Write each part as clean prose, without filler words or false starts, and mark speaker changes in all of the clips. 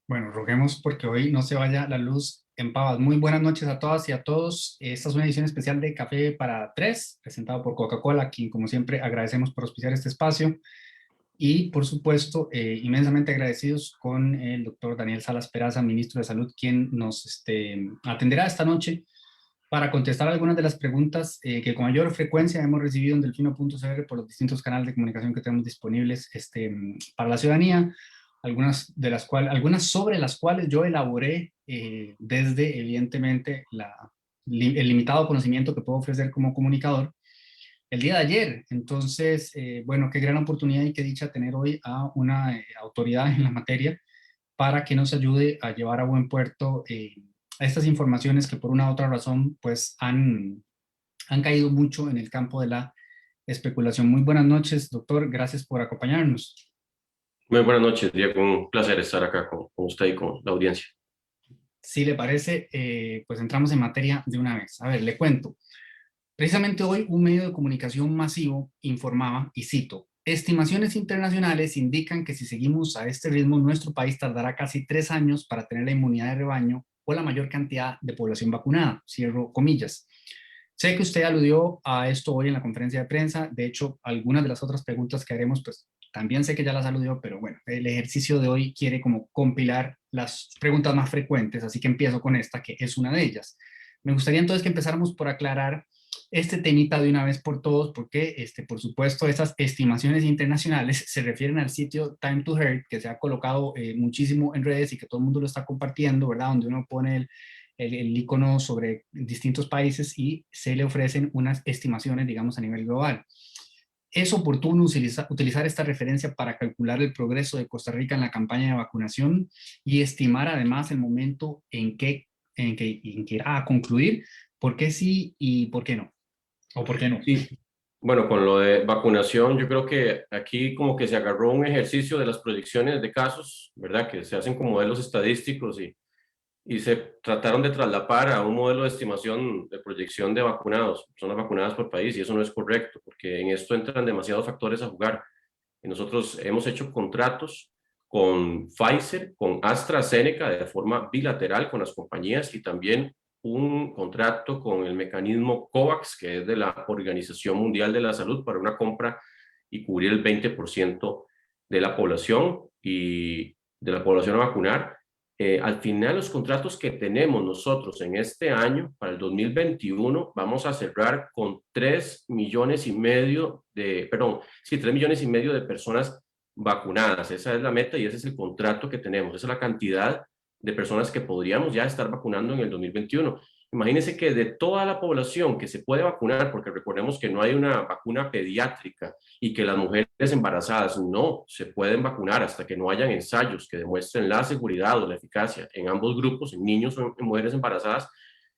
Speaker 1: Bueno, roguemos porque hoy no se vaya la luz en pavas. Muy buenas noches a todas y a todos. Esta es una edición especial de Café para Tres, presentado por Coca-Cola, a quien como siempre agradecemos por auspiciar este espacio. Y por supuesto, inmensamente agradecidos con el doctor Daniel Salas Peraza, ministro de Salud, quien nos atenderá esta noche para contestar algunas de las preguntas que con mayor frecuencia hemos recibido en delfino.cr por los distintos canales de comunicación que tenemos disponibles para la ciudadanía, algunas sobre las cuales yo elaboré desde, evidentemente, el limitado conocimiento que puedo ofrecer como comunicador el día de ayer. Entonces, bueno, qué gran oportunidad y qué dicha tener hoy a una autoridad en la materia para que nos ayude a llevar a buen puerto estas informaciones que por una u otra razón pues han caído mucho en el campo de la especulación. Muy buenas noches, doctor. Gracias por acompañarnos.
Speaker 2: Muy buenas noches, Diego. Un placer estar acá con usted y con la audiencia.
Speaker 1: Si le parece, pues entramos en materia de una vez. A ver, le cuento. Precisamente hoy un medio de comunicación masivo informaba, y cito, estimaciones internacionales indican que si seguimos a este ritmo, nuestro país tardará casi 3 años para tener la inmunidad de rebaño o la mayor cantidad de población vacunada, cierro comillas. Sé que usted aludió a esto hoy en la conferencia de prensa. De hecho, algunas de las otras preguntas que haremos, pues también sé que ya las aludió, pero bueno, el ejercicio de hoy quiere como compilar las preguntas más frecuentes, así que empiezo con esta, que es una de ellas. Me gustaría entonces que empezáramos por aclarar este temita de una vez por todos, porque por supuesto esas estimaciones internacionales se refieren al sitio Time to Hurt, que se ha colocado muchísimo en redes y que todo el mundo lo está compartiendo, ¿verdad? Donde uno pone el icono sobre distintos países y se le ofrecen unas estimaciones, digamos, a nivel global. ¿Es oportuno utilizar esta referencia para calcular el progreso de Costa Rica en la campaña de vacunación y estimar además el momento en que irá a concluir? ¿Por qué sí y por qué no? ¿O por qué no?
Speaker 2: Sí, bueno, con lo de vacunación, yo creo que aquí como que se agarró un ejercicio de las proyecciones de casos, ¿verdad? Que se hacen con modelos estadísticos y se trataron de traslapar a un modelo de estimación de proyección de vacunados, personas vacunadas por país, y eso no es correcto, porque en esto entran demasiados factores a jugar. Y nosotros hemos hecho contratos con Pfizer, con AstraZeneca de forma bilateral con las compañías y también un contrato con el mecanismo COVAX, que es de la Organización Mundial de la Salud, para una compra y cubrir el 20% de la población y de la población a vacunar. Al final, los contratos que tenemos nosotros en este año, para el 2021, vamos a cerrar con 3,5 millones perdón, sí, 3,5 millones de personas vacunadas. Esa es la meta y ese es el contrato que tenemos. Esa es la cantidad de personas que podríamos ya estar vacunando en el 2021. Imagínense que de toda la población que se puede vacunar, porque recordemos que no hay una vacuna pediátrica y que las mujeres embarazadas no se pueden vacunar hasta que no hayan ensayos que demuestren la seguridad o la eficacia en ambos grupos, en niños o en mujeres embarazadas,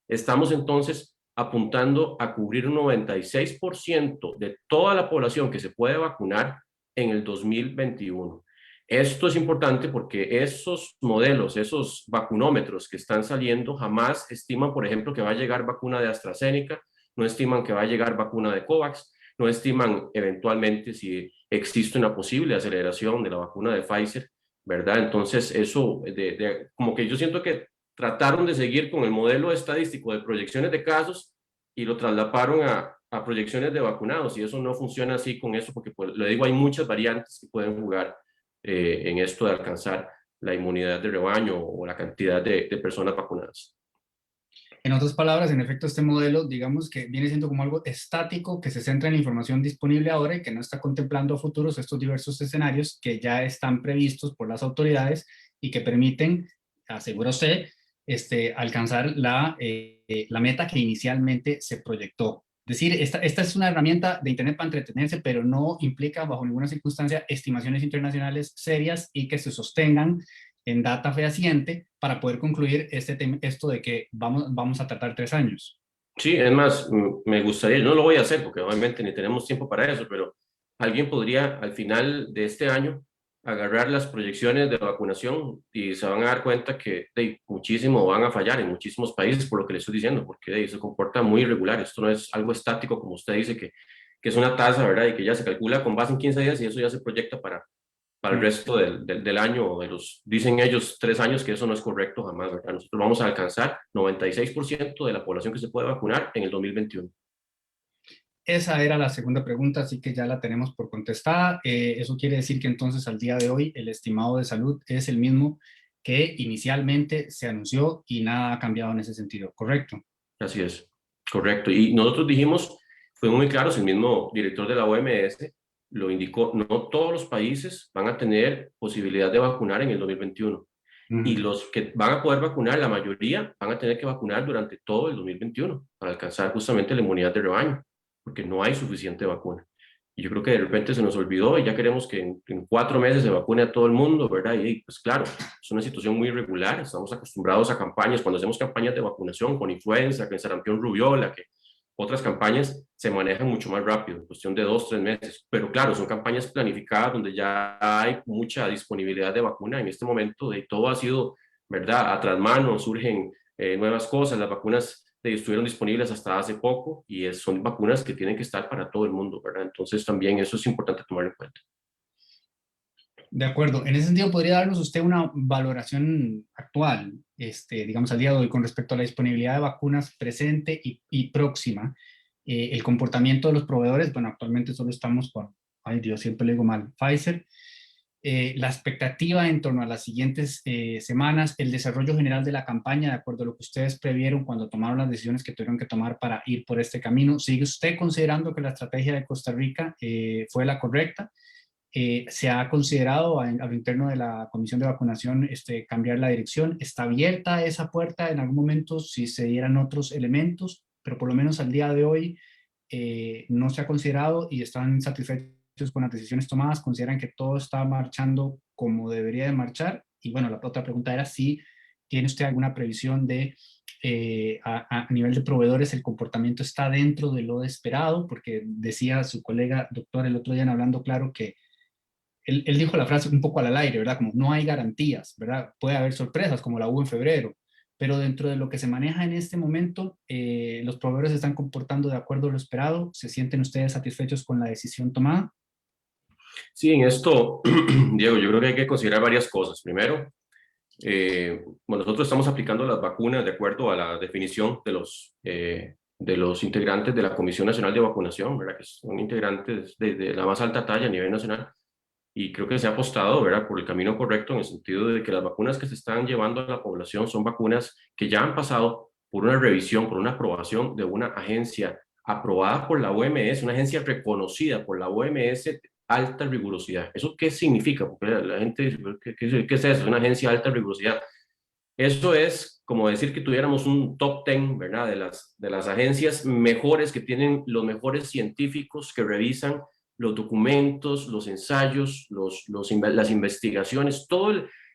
Speaker 2: estamos entonces apuntando a cubrir un 96% de toda la población que se puede vacunar en el 2021. Esto es importante porque esos modelos, esos vacunómetros que están saliendo, jamás estiman, por ejemplo, que va a llegar vacuna de AstraZeneca, no estiman que va a llegar vacuna de COVAX, no estiman eventualmente si existe una posible aceleración de la vacuna de Pfizer, ¿verdad? Entonces, eso, como que yo siento que trataron de seguir con el modelo estadístico de proyecciones de casos y lo trasladaron a proyecciones de vacunados, y eso no funciona así con eso, porque pues, le digo, hay muchas variantes que pueden jugar en esto de alcanzar la inmunidad de rebaño o la cantidad de personas vacunadas.
Speaker 1: En otras palabras, en efecto, este modelo, digamos que viene siendo como algo estático que se centra en la información disponible ahora y que no está contemplando a futuros estos diversos escenarios que ya están previstos por las autoridades y que permiten, asegura usted, alcanzar la meta que inicialmente se proyectó. Es decir, esta es una herramienta de Internet para entretenerse, pero no implica bajo ninguna circunstancia estimaciones internacionales serias y que se sostengan en data fehaciente para poder concluir esto de que vamos a tratar 3 años.
Speaker 2: Sí, es más, me gustaría, yo no lo voy a hacer porque obviamente ni tenemos tiempo para eso, pero alguien podría al final de este año agarrar las proyecciones de vacunación y se van a dar cuenta que muchísimo van a fallar en muchísimos países por lo que le estoy diciendo, porque se comporta muy irregular. Esto no es algo estático como usted dice, que es una tasa, ¿verdad? Y que ya se calcula con base en 15 días y eso ya se proyecta para el resto del año, dicen ellos 3 años, que eso no es correcto jamás, ¿verdad? Nosotros vamos a alcanzar 96% de la población que se puede vacunar en el 2021.
Speaker 1: Esa era la segunda pregunta, así que ya la tenemos por contestada. Eso quiere decir que entonces al día de hoy el estimado de salud es el mismo que inicialmente se anunció y nada ha cambiado en ese sentido, ¿correcto?
Speaker 2: Así es, correcto. Y nosotros dijimos, fuimos muy claros, el mismo director de la OMS lo indicó, no todos los países van a tener posibilidad de vacunar en el 2021. Y los que van a poder vacunar, la mayoría van a tener que vacunar durante todo el 2021 para alcanzar justamente la inmunidad de rebaño, porque no hay suficiente vacuna. Y yo creo que de repente se nos olvidó y ya queremos que en 4 meses se vacune a todo el mundo, ¿verdad? Y pues claro, es una situación muy irregular, estamos acostumbrados a campañas, cuando hacemos campañas de vacunación con influenza, con sarampión, rubiola, que otras campañas se manejan mucho más rápido, en cuestión de 2, 3 meses. Pero claro, son campañas planificadas donde ya hay mucha disponibilidad de vacuna. En este momento de todo ha sido, ¿verdad? A tras mano, surgen nuevas cosas. Las vacunas estuvieron disponibles hasta hace poco y son vacunas que tienen que estar para todo el mundo, ¿verdad? Entonces también eso es importante tomar en cuenta.
Speaker 1: De acuerdo. En ese sentido, ¿podría darnos usted una valoración actual, digamos, al día de hoy, con respecto a la disponibilidad de vacunas presente y próxima? El comportamiento de los proveedores, bueno, actualmente solo estamos con, ay Dios, siempre le digo mal, Pfizer. La expectativa en torno a las siguientes semanas, el desarrollo general de la campaña, de acuerdo a lo que ustedes previeron cuando tomaron las decisiones que tuvieron que tomar para ir por este camino. ¿Sigue usted considerando que la estrategia de Costa Rica fue la correcta? ¿Se ha considerado a lo interno de la comisión de vacunación cambiar la dirección? ¿Está abierta esa puerta en algún momento si se dieran otros elementos? Pero por lo menos al día de hoy no se ha considerado y están satisfechos con las decisiones tomadas, consideran que todo está marchando como debería de marchar. Y bueno, la otra pregunta era si tiene usted alguna previsión de a nivel de proveedores el comportamiento está dentro de lo esperado, porque decía su colega doctor el otro día hablando claro que él dijo la frase un poco al aire, ¿verdad? Como no hay garantías, ¿verdad? Puede haber sorpresas como la hubo en febrero, pero dentro de lo que se maneja en este momento, los proveedores se están comportando de acuerdo a lo esperado. ¿Se sienten ustedes satisfechos con la decisión tomada?
Speaker 2: Sí, en esto, Diego, yo creo que hay que considerar varias cosas. Primero, bueno, nosotros estamos aplicando las vacunas de acuerdo a la definición de los integrantes de la Comisión Nacional de Vacunación, ¿verdad? Que son integrantes de la más alta talla a nivel nacional. Y creo que se ha apostado, ¿verdad?, por el camino correcto en el sentido de que las vacunas que se están llevando a la población son vacunas que ya han pasado por una revisión, por una aprobación de una agencia aprobada por la OMS, una agencia reconocida por la OMS, alta rigurosidad. ¿Eso qué significa? Porque la gente dice, ¿qué es eso? Una agencia de alta rigurosidad. Eso es como decir que tuviéramos un top 10, ¿verdad?, de las agencias mejores, que tienen los mejores científicos que revisan los documentos, los ensayos, las investigaciones,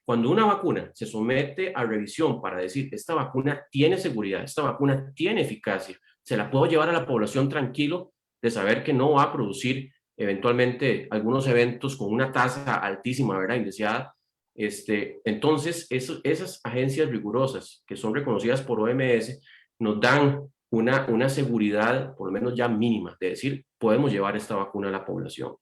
Speaker 2: cuando una vacuna se somete a revisión para decir, esta vacuna tiene seguridad, esta vacuna tiene eficacia, se la puedo llevar a la población tranquilo de saber que no va a producir eventualmente algunos eventos con una tasa altísima, ¿verdad?, indeseada. Entonces, esas agencias rigurosas que son reconocidas por OMS nos dan una seguridad, por lo menos ya mínima, de decir, podemos llevar esta vacuna a la población.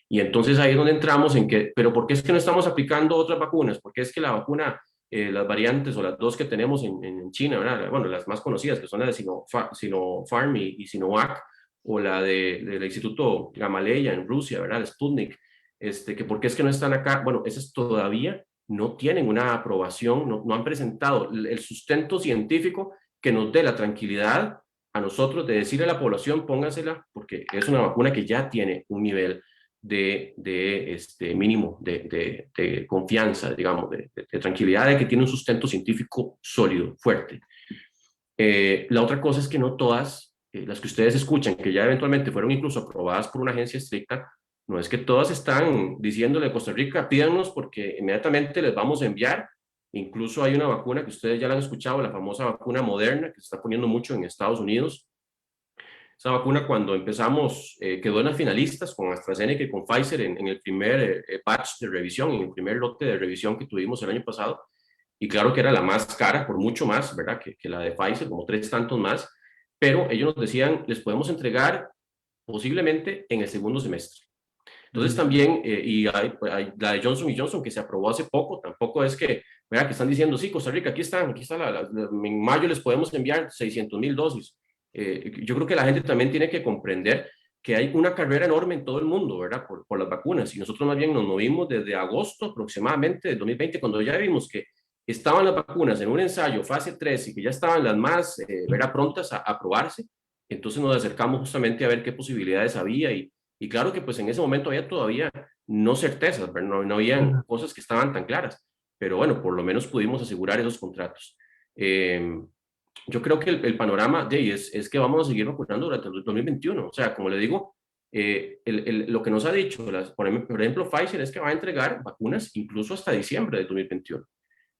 Speaker 2: Y entonces ahí es donde entramos en que, pero ¿por qué es que no estamos aplicando otras vacunas? ¿Por qué es que la vacuna, las variantes o las dos que tenemos en China, ¿verdad? Bueno, las más conocidas, que son la de Sinopharm y Sinovac, o la del Instituto Gamaleya en Rusia, ¿verdad? El Sputnik, que ¿por qué es que no están acá? Bueno, esas todavía no tienen una aprobación, no han presentado el sustento científico que nos dé la tranquilidad a nosotros de decirle a la población, póngasela, porque es una vacuna que ya tiene un nivel de mínimo de confianza, digamos, de tranquilidad, de que tiene un sustento científico sólido, fuerte. La otra cosa es que no todas las que ustedes escuchan, que ya eventualmente fueron incluso aprobadas por una agencia estricta, no es que todas están diciéndole a Costa Rica, pídanos porque inmediatamente les vamos a enviar. Incluso hay una vacuna que ustedes ya la han escuchado, la famosa vacuna Moderna, que se está poniendo mucho en Estados Unidos. Esa vacuna, cuando empezamos, quedó en las finalistas con AstraZeneca y con Pfizer en el primer batch de revisión, en el primer lote de revisión que tuvimos el año pasado. Y claro que era la más cara, por mucho más, ¿verdad?, que la de Pfizer, como 3 tantos más. Pero ellos nos decían, les podemos entregar posiblemente en el segundo semestre. Entonces también, y hay la de Johnson y Johnson que se aprobó hace poco, tampoco es que, ¿verdad? Que están diciendo, sí, Costa Rica, aquí están, aquí está, en mayo les podemos enviar 600,000 dosis. Yo creo que la gente también tiene que comprender que hay una carrera enorme en todo el mundo, ¿verdad? Por las vacunas, y nosotros más bien nos movimos desde agosto aproximadamente del 2020, cuando ya vimos que estaban las vacunas en un ensayo fase 3 y que ya estaban las más, ¿verdad? Prontas a probarse. Entonces nos acercamos justamente a ver qué posibilidades había y claro que pues en ese momento había todavía no certezas, no habían cosas que estaban tan claras, pero bueno, por lo menos pudimos asegurar esos contratos. Yo creo que el panorama de es que vamos a seguir vacunando durante el 2021. O sea, como le digo, lo que nos ha dicho, por ejemplo, Pfizer es que va a entregar vacunas incluso hasta diciembre de 2021.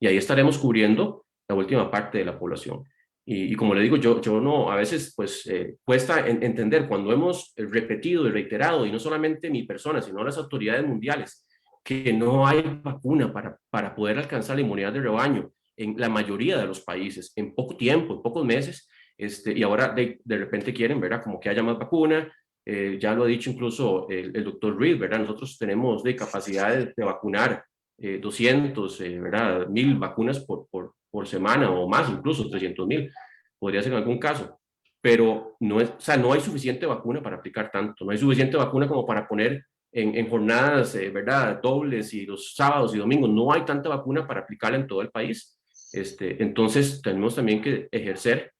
Speaker 2: Y ahí estaremos cubriendo la última parte de la población. Y como le digo, yo no, a veces pues cuesta entender cuando hemos repetido y reiterado, y no solamente mi persona, sino las autoridades mundiales, que no hay vacuna para poder alcanzar la inmunidad de rebaño en la mayoría de los países, en poco tiempo, en pocos meses, y ahora de repente quieren, ¿verdad? Como que haya más vacuna, ya lo ha dicho incluso el doctor Reed, ¿verdad? Nosotros tenemos de capacidad de vacunar 200, ¿verdad? 1,000 vacunas por semana o más, incluso 300,000, podría ser en algún caso, pero no, o sea, no hay suficiente vacuna para aplicar tanto, no hay suficiente vacuna como para poner en jornadas, ¿verdad? Dobles y los sábados y domingos, no hay tanta vacuna para aplicarla en todo el país. Entonces tenemos también que ejercer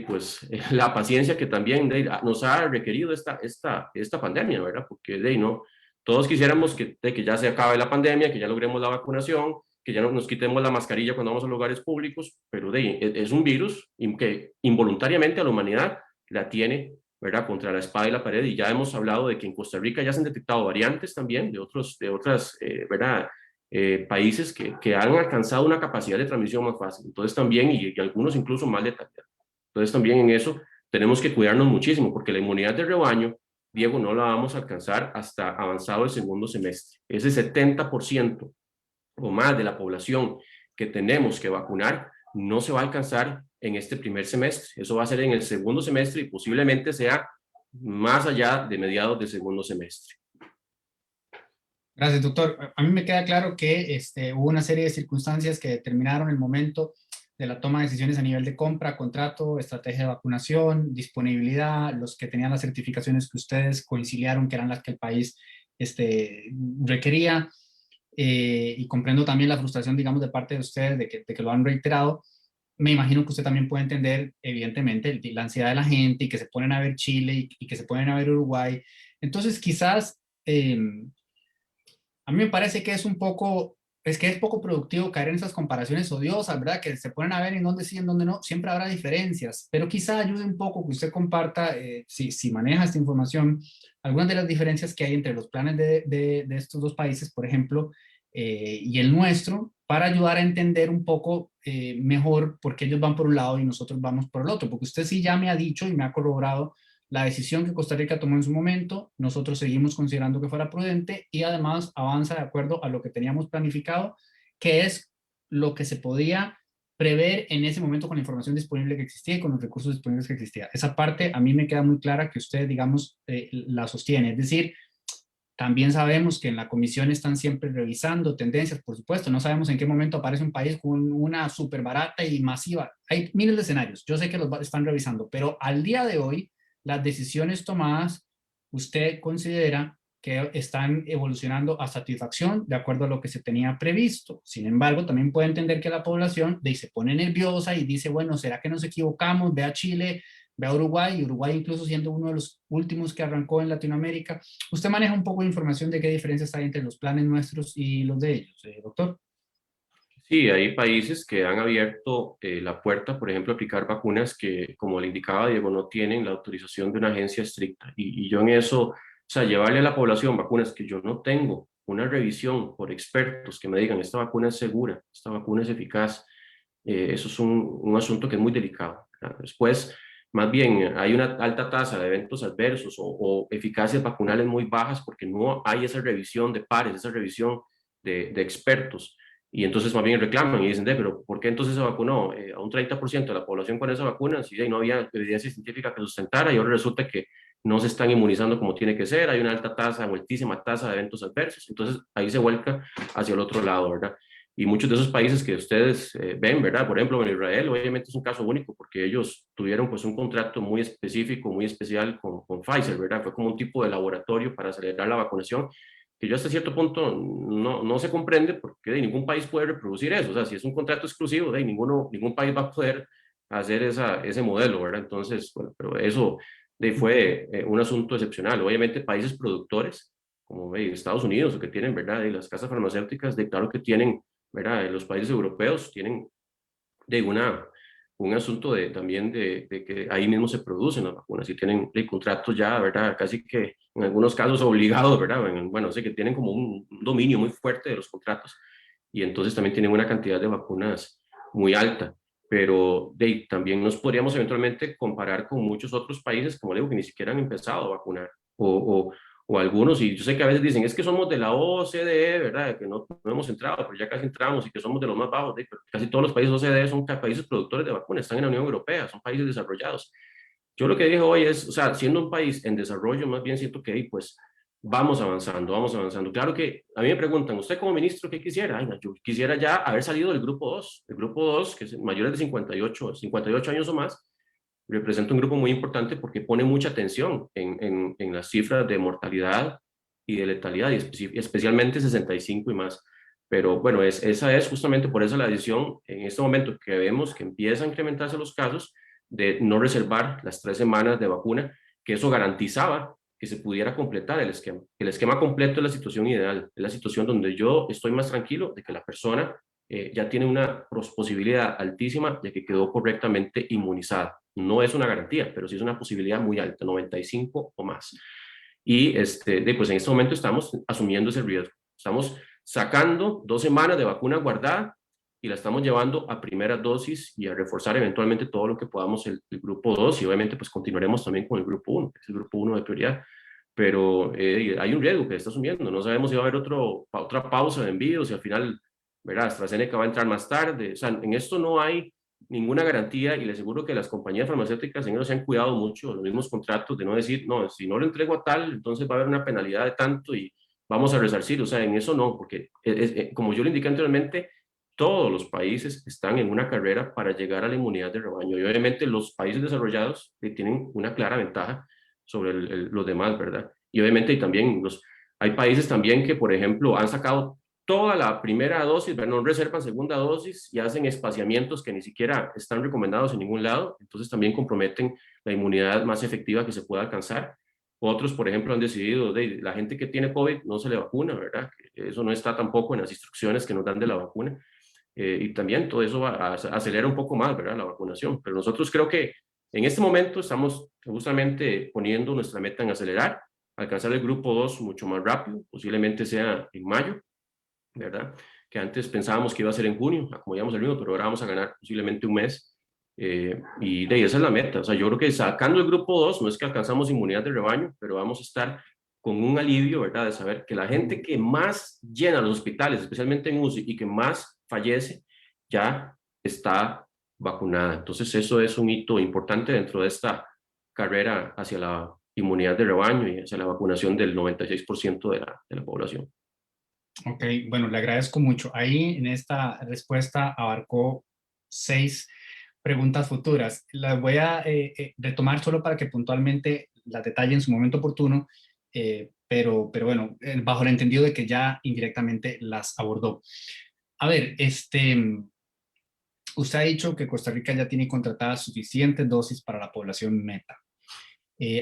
Speaker 2: pues, la paciencia que también nos ha requerido esta pandemia, ¿verdad? Porque no, todos quisiéramos que ya se acabe la pandemia, que ya logremos la vacunación, que ya no nos quitemos la mascarilla cuando vamos a lugares públicos, pero es un virus que involuntariamente a la humanidad la tiene, ¿verdad? Contra la espada y la pared, y ya hemos hablado de que en Costa Rica ya se han detectado variantes también de otras, ¿verdad? Países que han alcanzado una capacidad de transmisión más fácil, entonces también, y algunos incluso más letal. Entonces también en eso tenemos que cuidarnos muchísimo, porque la inmunidad de rebaño, Diego, no la vamos a alcanzar hasta avanzado el segundo semestre. Ese 70% o más de la población que tenemos que vacunar no se va a alcanzar en este primer semestre. Eso va a ser en el segundo semestre y posiblemente sea más allá de mediados del segundo semestre.
Speaker 1: Gracias, doctor. A mí me queda claro que hubo una serie de circunstancias que determinaron el momento de la toma de decisiones a nivel de compra, contrato, estrategia de vacunación, disponibilidad, los que tenían las certificaciones que ustedes conciliaron, que eran las que el país requería, y comprendo también la frustración, digamos, de parte de ustedes de que lo han reiterado. Me imagino que usted también puede entender, evidentemente, la ansiedad de la gente y que se ponen a ver Chile y que se ponen a ver Uruguay. Entonces, quizás... a mí me parece que es poco productivo caer en esas comparaciones odiosas, ¿verdad? Que se ponen a ver en dónde sí, en dónde no, siempre habrá diferencias, pero quizá ayude un poco que usted comparta, si maneja esta información, algunas de las diferencias que hay entre los planes de estos dos países, por ejemplo, y el nuestro, para ayudar a entender un poco mejor por qué ellos van por un lado y nosotros vamos por el otro, porque usted sí ya me ha dicho y me ha corroborado la decisión que Costa Rica tomó en su momento. Nosotros seguimos considerando que fuera prudente y además avanza de acuerdo a lo que teníamos planificado, que es lo que se podía prever en ese momento con la información disponible que existía y con los recursos disponibles que existía. Esa parte a mí me queda muy clara que usted, digamos, la sostiene. Es decir, también sabemos que en la comisión están siempre revisando tendencias, por supuesto. No sabemos en qué momento aparece un país con una súper barata y masiva. Hay miles de escenarios. Yo sé que los están revisando, pero al día de hoy, las decisiones tomadas, usted considera que están evolucionando a satisfacción de acuerdo a lo que se tenía previsto. Sin embargo, también puede entender que la población se pone nerviosa y dice, bueno, ¿será que nos equivocamos? Ve a Chile, ve a Uruguay, Uruguay incluso siendo uno de los últimos que arrancó en Latinoamérica. ¿Usted maneja un poco de información de qué diferencias hay entre los planes nuestros y los de ellos, doctor?
Speaker 2: Sí, hay países que han abierto la puerta, por ejemplo, a aplicar vacunas que, como le indicaba Diego, no tienen la autorización de una agencia estricta. Y yo en eso, o sea, llevarle a la población vacunas que yo no tengo, una revisión por expertos que me digan, esta vacuna es segura, esta vacuna es eficaz, eso es un asunto que es muy delicado, ¿verdad? Después, más bien, hay una alta tasa de eventos adversos o eficacias vacunales muy bajas porque no hay esa revisión de pares, esa revisión de expertos. Y entonces más bien reclaman y dicen, pero ¿por qué entonces se vacunó a un 30% de la población con esa vacuna si no había evidencia científica que sustentara? Y ahora resulta que no se están inmunizando como tiene que ser, hay una alta tasa o altísima tasa de eventos adversos, entonces ahí se vuelca hacia el otro lado, ¿verdad? Y muchos de esos países que ustedes ven, ¿verdad? Por ejemplo, en Israel, obviamente es un caso único porque ellos tuvieron pues un contrato muy específico, muy especial con Pfizer, ¿verdad? Fue como un tipo de laboratorio para acelerar la vacunación, que yo hasta cierto punto no se comprende porque ningún país puede reproducir eso. O sea, si es un contrato exclusivo, ningún país va a poder hacer ese modelo, ¿verdad? Entonces, bueno, pero eso fue un asunto excepcional. Obviamente, países productores, como Estados Unidos, que tienen, ¿verdad? Y las casas farmacéuticas, claro que tienen, ¿verdad? Los países europeos tienen de un asunto también de que ahí mismo se producen las vacunas y tienen contratos ya, ¿verdad? Casi que en algunos casos obligados, ¿verdad? Bueno, sé que tienen como un dominio muy fuerte de los contratos y entonces también tienen una cantidad de vacunas muy alta. Pero también nos podríamos eventualmente comparar con muchos otros países, como digo, que ni siquiera han empezado a vacunar o algunos, y yo sé que a veces dicen, es que somos de la OCDE, ¿verdad? Que no hemos entrado, pero ya casi entramos y que somos de los más bajos, pero casi todos los países OCDE son países productores de vacunas, están en la Unión Europea, son países desarrollados. Yo lo que dije hoy es, o sea, siendo un país en desarrollo, más bien siento que pues vamos avanzando, vamos avanzando. Claro que a mí me preguntan, ¿usted como ministro qué quisiera? Ay, no, yo quisiera ya haber salido del grupo 2, el grupo 2, que es mayores de 58 años o más, representa un grupo muy importante porque pone mucha atención en las cifras de mortalidad y de letalidad, y especialmente 65 y más. Pero bueno, esa es justamente por eso la decisión en este momento que vemos que empieza a incrementarse los casos de no reservar las 3 semanas de vacuna, que eso garantizaba que se pudiera completar el esquema. El esquema completo es la situación ideal, es la situación donde yo estoy más tranquilo de que la persona ya tiene una posibilidad altísima de que quedó correctamente inmunizada. No es una garantía, pero sí es una posibilidad muy alta, 95 o más. Y pues en este momento estamos asumiendo ese riesgo. Estamos sacando 2 semanas de vacuna guardada y la estamos llevando a primera dosis y a reforzar eventualmente todo lo que podamos el grupo 2 y obviamente pues continuaremos también con el grupo 1, que es el grupo 1 de prioridad. Pero hay un riesgo que está asumiendo. No sabemos si va a haber otra pausa de envíos y al final, ¿verdad? AstraZeneca va a entrar más tarde. O sea, en esto no hay ninguna garantía y le aseguro que las compañías farmacéuticas en eso se han cuidado mucho, los mismos contratos, de no decir, no, si no lo entrego a tal, entonces va a haber una penalidad de tanto y vamos a resarcir. O sea, en eso no, porque como yo le indiqué anteriormente, todos los países están en una carrera para llegar a la inmunidad de rebaño y obviamente los países desarrollados tienen una clara ventaja sobre los demás, ¿verdad? Y obviamente hay países también que, por ejemplo, han sacado toda la primera dosis, pero no reservan segunda dosis y hacen espaciamientos que ni siquiera están recomendados en ningún lado, entonces también comprometen la inmunidad más efectiva que se pueda alcanzar. Otros, por ejemplo, han decidido, la gente que tiene COVID no se le vacuna, ¿verdad? Eso no está tampoco en las instrucciones que nos dan de la vacuna. Y también todo eso acelera un poco más, ¿verdad? La vacunación. Pero nosotros creo que en este momento estamos justamente poniendo nuestra meta en acelerar, alcanzar el grupo 2 mucho más rápido, posiblemente sea en mayo, ¿verdad? Que antes pensábamos que iba a ser en junio, como íbamos el ritmo, pero ahora vamos a ganar posiblemente un mes. Y de ahí esa es la meta. O sea, yo creo que sacando el grupo 2 no es que alcanzamos inmunidad de rebaño, pero vamos a estar con un alivio, ¿verdad? De saber que la gente que más llena los hospitales, especialmente en UCI, y que más fallece, ya está vacunada. Entonces, eso es un hito importante dentro de esta carrera hacia la inmunidad de rebaño y hacia la vacunación del 96% de la población.
Speaker 1: Ok, bueno, le agradezco mucho. Ahí en esta respuesta abarcó 6 preguntas futuras. Las voy a retomar solo para que puntualmente las detalle en su momento oportuno, pero bueno, bajo el entendido de que ya indirectamente las abordó. A ver, usted ha dicho que Costa Rica ya tiene contratadas suficientes dosis para la población meta.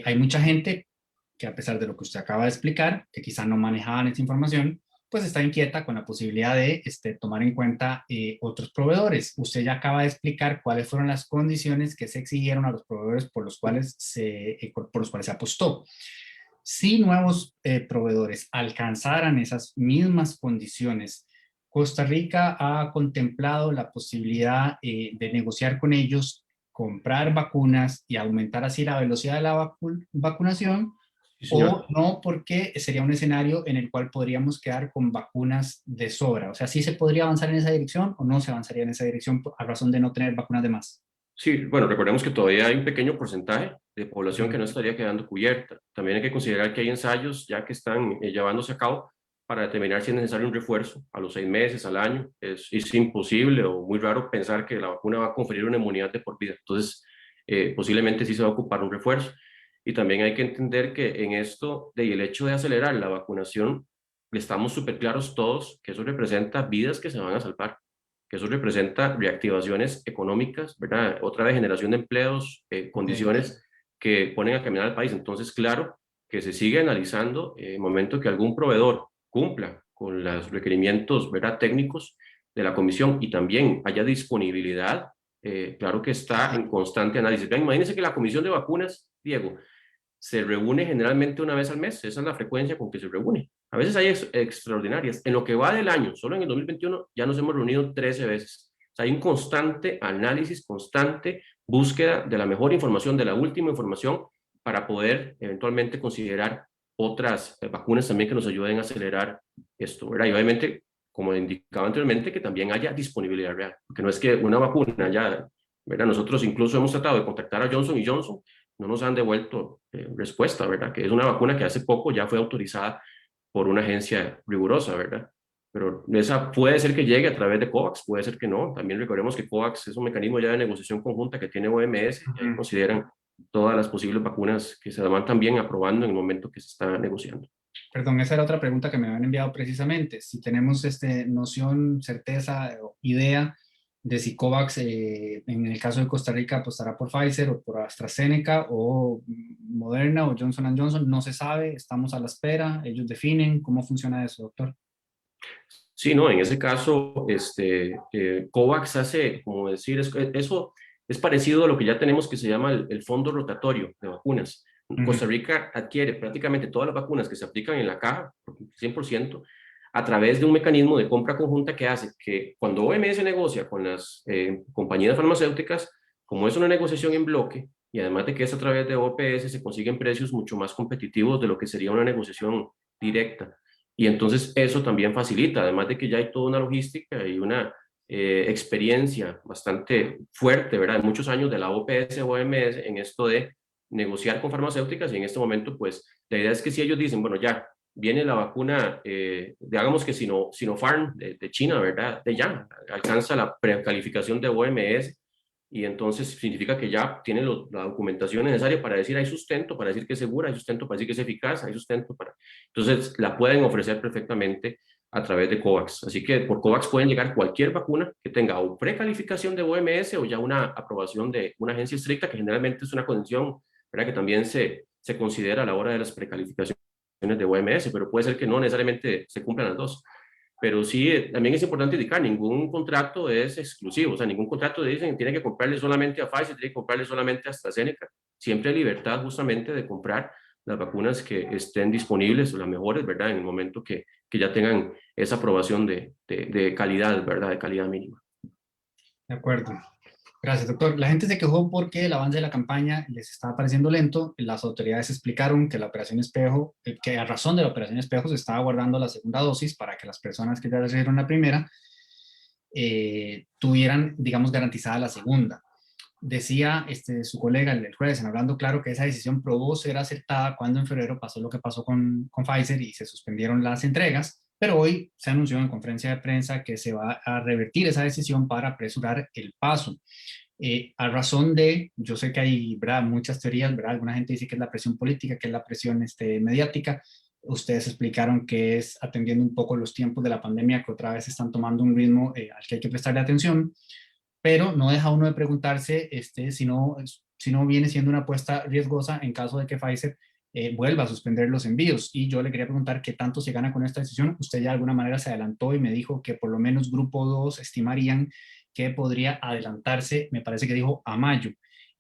Speaker 1: Hay mucha gente que a pesar de lo que usted acaba de explicar, que quizá no manejaban esa información, pues está inquieta con la posibilidad de tomar en cuenta otros proveedores. Usted ya acaba de explicar cuáles fueron las condiciones que se exigieron a los proveedores por los cuales se apostó. Si nuevos proveedores alcanzaran esas mismas condiciones, Costa Rica ha contemplado la posibilidad de negociar con ellos, comprar vacunas y aumentar así la velocidad de la vacunación,
Speaker 2: Sí,
Speaker 1: o
Speaker 2: señor.
Speaker 1: no, porque sería un escenario en el cual podríamos quedar con vacunas de sobra. O sea, ¿sí se podría avanzar en esa dirección o no se avanzaría en esa dirección a razón de no tener vacunas de más?
Speaker 2: Sí, bueno, recordemos que todavía hay un pequeño porcentaje de población que no estaría quedando cubierta. También hay que considerar que hay ensayos ya que están llevándose a cabo para determinar si es necesario un refuerzo a los 6 meses, al año. Es imposible o muy raro pensar que la vacuna va a conferir una inmunidad de por vida. Entonces, posiblemente sí se va a ocupar un refuerzo. Y también hay que entender que en esto, el hecho de acelerar la vacunación, estamos súper claros todos que eso representa vidas que se van a salvar, que eso representa reactivaciones económicas, ¿verdad? Otra vez generación de empleos, condiciones que ponen a caminar al país. Entonces, claro, que se sigue analizando en el momento que algún proveedor cumpla con los requerimientos, ¿verdad?, técnicos de la comisión y también haya disponibilidad, claro que está en constante análisis. Vean, imagínense que la comisión de vacunas, Diego, se reúne generalmente una vez al mes, esa es la frecuencia con que se reúne. A veces hay extraordinarias. En lo que va del año, solo en el 2021, ya nos hemos reunido 13 veces. O sea, hay un constante análisis, constante búsqueda de la mejor información, de la última información, para poder eventualmente considerar otras vacunas también que nos ayuden a acelerar esto, ¿verdad? Y obviamente, como indicaba anteriormente, que también haya disponibilidad real, porque no es que una vacuna ya, ¿verdad? Nosotros incluso hemos tratado de contactar a Johnson Johnson, no nos han devuelto respuesta, ¿verdad? Que es una vacuna que hace poco ya fue autorizada por una agencia rigurosa, ¿verdad? Pero esa puede ser que llegue a través de COVAX, puede ser que no. También recordemos que COVAX es un mecanismo ya de negociación conjunta que tiene OMS y ahí consideran todas las posibles vacunas que se van también aprobando en el momento que se está negociando.
Speaker 1: Perdón, esa era otra pregunta que me habían enviado precisamente. Si tenemos noción, certeza o idea de si COVAX, en el caso de Costa Rica, apostará por Pfizer o por AstraZeneca o Moderna o Johnson Johnson, no se sabe, estamos a la espera, ellos definen cómo funciona eso, doctor.
Speaker 2: Sí, no, en ese caso, COVAX hace, como decir, eso es parecido a lo que ya tenemos que se llama el fondo rotatorio de vacunas. Costa Rica adquiere prácticamente todas las vacunas que se aplican en la caja, 100%, a través de un mecanismo de compra conjunta que hace que cuando OMS negocia con las compañías farmacéuticas, como es una negociación en bloque, y además de que es a través de OPS, se consiguen precios mucho más competitivos de lo que sería una negociación directa. Y entonces eso también facilita, además de que ya hay toda una logística y una experiencia bastante fuerte, ¿verdad? De muchos años de la OPS o OMS en esto de negociar con farmacéuticas y en este momento, pues, la idea es que si ellos dicen, bueno, ya, viene la vacuna, digamos que Sinopharm de China, ¿verdad? De ya, alcanza la precalificación de OMS y entonces significa que ya tiene la documentación necesaria para decir hay sustento, para decir que es segura, hay sustento para decir que es eficaz, hay sustento para... Entonces la pueden ofrecer perfectamente a través de COVAX. Así que por COVAX pueden llegar cualquier vacuna que tenga o precalificación de OMS o ya una aprobación de una agencia estricta, que generalmente es una condición, ¿verdad?, que también se considera a la hora de las precalificaciones de OMS, pero puede ser que no necesariamente se cumplan las dos. Pero sí, también es importante indicar, ningún contrato es exclusivo, o sea, ningún contrato dicen tiene que comprarle solamente a Pfizer, tiene que comprarle solamente a AstraZeneca. Siempre hay libertad justamente de comprar las vacunas que estén disponibles, o las mejores, ¿verdad? En el momento que ya tengan esa aprobación de calidad, ¿verdad? De calidad mínima.
Speaker 1: De acuerdo. Gracias, doctor. La gente se quejó porque el avance de la campaña les estaba pareciendo lento. Las autoridades explicaron que la operación Espejo, que a razón de la operación Espejo se estaba guardando la segunda dosis para que las personas que ya recibieron la primera tuvieran, digamos, garantizada la segunda. Decía su colega el jueves, en Hablando Claro, que esa decisión probó ser acertada cuando en febrero pasó lo que pasó con Pfizer y se suspendieron las entregas, pero hoy se anunció en conferencia de prensa que se va a revertir esa decisión para apresurar el paso. A razón de, yo sé que hay, ¿verdad?, muchas teorías, ¿verdad? Alguna gente dice que es la presión política, que es la presión mediática. Ustedes explicaron que es atendiendo un poco los tiempos de la pandemia, que otra vez están tomando un ritmo al que hay que prestarle atención, pero no deja uno de preguntarse si no viene siendo una apuesta riesgosa en caso de que Pfizer vuelva a suspender los envíos. Y yo le quería preguntar qué tanto se gana con esta decisión. Usted ya de alguna manera se adelantó y me dijo que por lo menos Grupo 2 estimarían que podría adelantarse, me parece que dijo a mayo.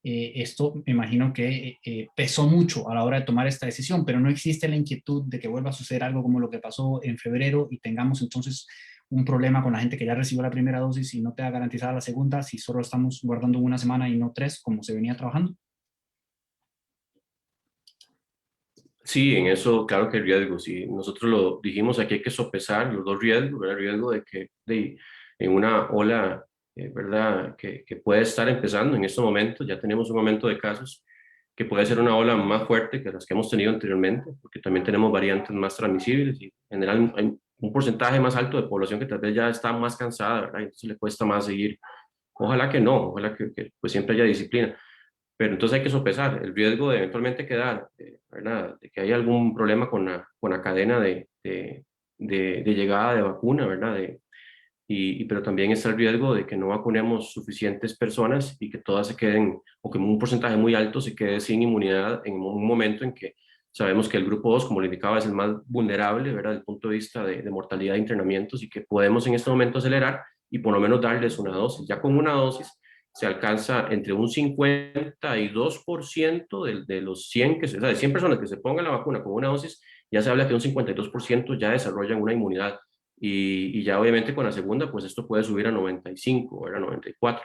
Speaker 1: Esto me imagino que pesó mucho a la hora de tomar esta decisión, pero no existe la inquietud de que vuelva a suceder algo como lo que pasó en febrero y tengamos entonces un problema con la gente que ya recibió la primera dosis y no te da garantizada la segunda, si solo estamos guardando una semana y no 3, como se venía trabajando.
Speaker 2: Sí, en eso, claro que hay riesgos. Sí, nosotros lo dijimos aquí, hay que sopesar los dos riesgos, ¿verdad? El riesgo de que en una ola, ¿verdad?, que puede estar empezando en estos momentos, ya tenemos un aumento de casos, que puede ser una ola más fuerte que las que hemos tenido anteriormente, porque también tenemos variantes más transmisibles y en general hay un porcentaje más alto de población que tal vez ya está más cansada, ¿verdad? Entonces le cuesta más seguir. Ojalá que no, ojalá que pues siempre haya disciplina, pero entonces hay que sopesar el riesgo de eventualmente quedar, ¿verdad? De que haya algún problema con la cadena de llegada de vacuna, ¿verdad? Pero también está el riesgo de que no vacunemos suficientes personas y que todas se queden, o que un porcentaje muy alto se quede sin inmunidad en un momento en que sabemos que el grupo 2, como le indicaba, es el más vulnerable, ¿verdad? Desde el punto de vista de mortalidad de internamientos y que podemos en este momento acelerar y por lo menos darles una dosis. Ya con una dosis se alcanza entre un 52% de los 100, o sea, de 100 personas que se pongan la vacuna con una dosis, ya se habla que un 52% ya desarrollan una inmunidad y ya obviamente con la segunda, pues esto puede subir a 95, ¿verdad? 94.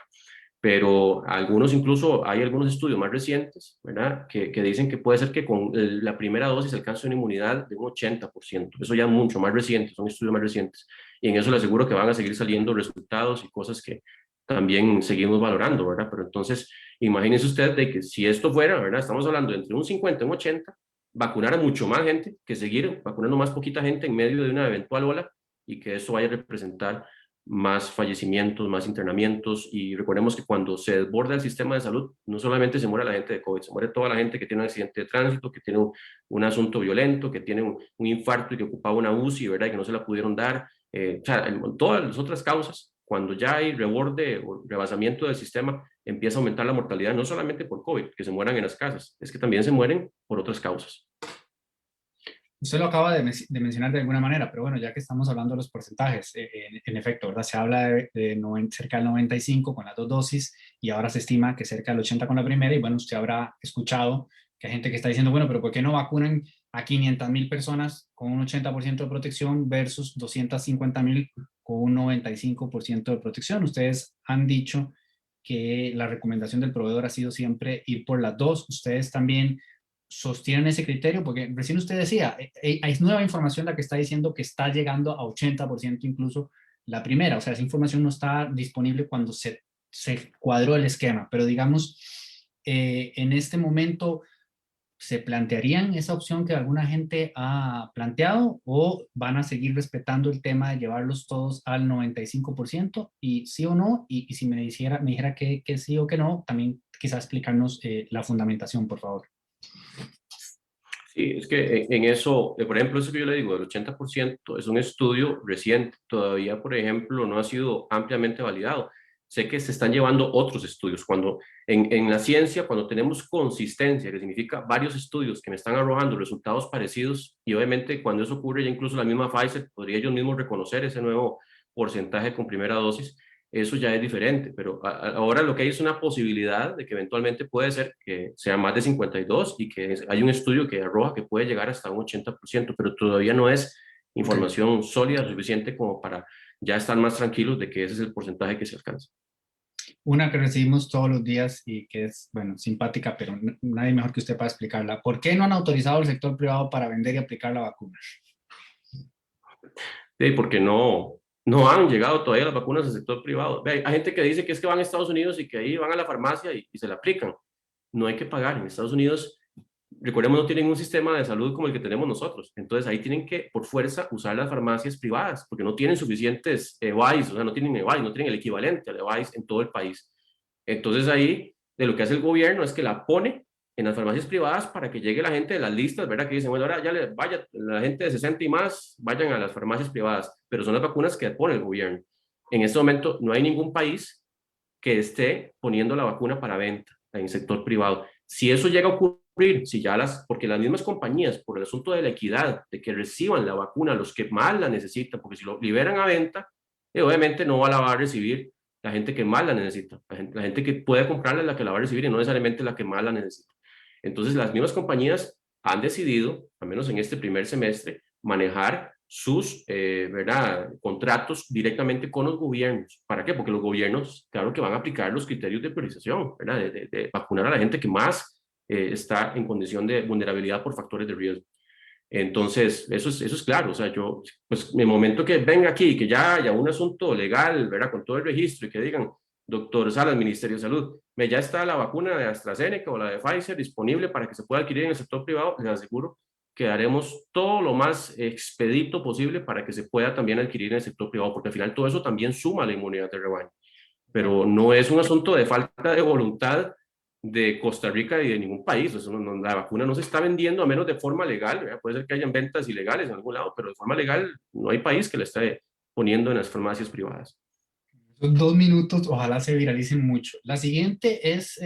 Speaker 2: Pero algunos incluso, hay algunos estudios más recientes, ¿verdad? Que dicen que puede ser que con la primera dosis alcance una inmunidad de un 80%. Eso ya es mucho más reciente, son estudios más recientes. Y en eso le aseguro que van a seguir saliendo resultados y cosas que también seguimos valorando, ¿verdad? Pero entonces, imagínense usted de que si esto fuera, ¿verdad? Estamos hablando de entre un 50 y un 80, vacunar a mucho más gente que seguir vacunando más poquita gente en medio de una eventual ola y que eso vaya a representar más fallecimientos, más internamientos y recordemos que cuando se desborda el sistema de salud, no solamente se muere la gente de COVID, se muere toda la gente que tiene un accidente de tránsito, que tiene un asunto violento, que tiene un infarto y que ocupaba una UCI, ¿verdad? Y que no se la pudieron dar, o sea, todas las otras causas, cuando ya hay reborde o rebasamiento del sistema, empieza a aumentar la mortalidad, no solamente por COVID, que se mueran en las casas, es que también se mueren por otras causas.
Speaker 1: Usted lo acaba de mencionar de alguna manera, pero bueno, ya que estamos hablando de los porcentajes, en efecto, ¿verdad? Se habla de cerca del 95 con las dos dosis y ahora se estima que cerca del 80 con la primera y bueno, usted habrá escuchado que hay gente que está diciendo, bueno, pero ¿por qué no vacunan a 500,000 personas con un 80% de protección versus 250,000 con un 95% de protección? Ustedes han dicho que la recomendación del proveedor ha sido siempre ir por las dos. Ustedes también sostienen ese criterio, porque recién usted decía, hay nueva información la que está diciendo que está llegando a 80% incluso la primera, o sea, esa información no está disponible cuando se cuadró el esquema, pero digamos, en este momento, ¿se plantearían esa opción que alguna gente ha planteado o van a seguir respetando el tema de llevarlos todos al 95% y sí o no? Y si me dijera que sí o que no, también quizás explicarnos la fundamentación, por favor.
Speaker 2: Sí, es que en eso, por ejemplo, eso que yo le digo, del 80% es un estudio reciente, todavía, por ejemplo, no ha sido ampliamente validado. Sé que se están llevando otros estudios. Cuando en la ciencia, cuando tenemos consistencia, que significa varios estudios que me están arrojando resultados parecidos, y obviamente cuando eso ocurre, ya incluso la misma Pfizer podría ellos mismos reconocer ese nuevo porcentaje con primera dosis, eso ya es diferente, pero ahora lo que hay es una posibilidad de que eventualmente puede ser que sea más de 52 y que hay un estudio que arroja que puede llegar hasta un 80%, pero todavía no es
Speaker 1: Okay.
Speaker 2: información sólida suficiente como para ya estar más tranquilos de que ese es el porcentaje que se alcanza.
Speaker 1: Una que recibimos todos los días y que es, bueno, simpática, pero nadie mejor que usted para explicarla. ¿Por qué no han autorizado al sector privado para vender y aplicar la vacuna?
Speaker 2: Sí, porque no han llegado todavía las vacunas al sector privado. Ve, hay gente que dice que es que van a Estados Unidos y que ahí van a la farmacia y se la aplican. No hay que pagar. En Estados Unidos, recordemos, no tienen un sistema de salud como el que tenemos nosotros. Entonces ahí tienen que, por fuerza, usar las farmacias privadas, porque no tienen suficientes EVAIS, o sea, no tienen EVAIS, no tienen el equivalente al EVAIS en todo el país. Entonces ahí, de lo que hace el gobierno es que la pone en las farmacias privadas para que llegue la gente de las listas, ¿verdad? Que dicen, bueno, ahora ya le vaya, la gente de 60 y más, vayan a las farmacias privadas, pero son las vacunas que pone el gobierno. En este momento no hay ningún país que esté poniendo la vacuna para venta en el sector privado. Si eso llega a ocurrir, si ya porque las mismas compañías, por el asunto de la equidad, de que reciban la vacuna los que más la necesitan, porque si lo liberan a venta, obviamente no la va a recibir la gente que más la necesita. La gente que puede comprarla es la que la va a recibir y no necesariamente la que más la necesita. Entonces, las mismas compañías han decidido, al menos en este primer semestre, manejar sus ¿verdad? Contratos directamente con los gobiernos. ¿Para qué? Porque los gobiernos, claro que van a aplicar los criterios de priorización, ¿verdad? De vacunar a la gente que más está en condición de vulnerabilidad por factores de riesgo. Entonces, eso es claro. O sea, yo, pues, en el momento que venga aquí, que ya haya un asunto legal, ¿verdad? Con todo el registro y que digan, doctor Salas, Ministerio de Salud, ya está la vacuna de AstraZeneca o la de Pfizer disponible para que se pueda adquirir en el sector privado, les aseguro que haremos todo lo más expedito posible para que se pueda también adquirir en el sector privado, porque al final todo eso también suma a la inmunidad de rebaño. Pero no es un asunto de falta de voluntad de Costa Rica y de ningún país. Eso la vacuna no se está vendiendo a menos de forma legal, ¿verdad? Puede ser que hayan ventas ilegales en algún lado, pero de forma legal no hay país que la esté poniendo en las farmacias privadas.
Speaker 1: Esos 2 minutos, ojalá se viralicen mucho. La siguiente es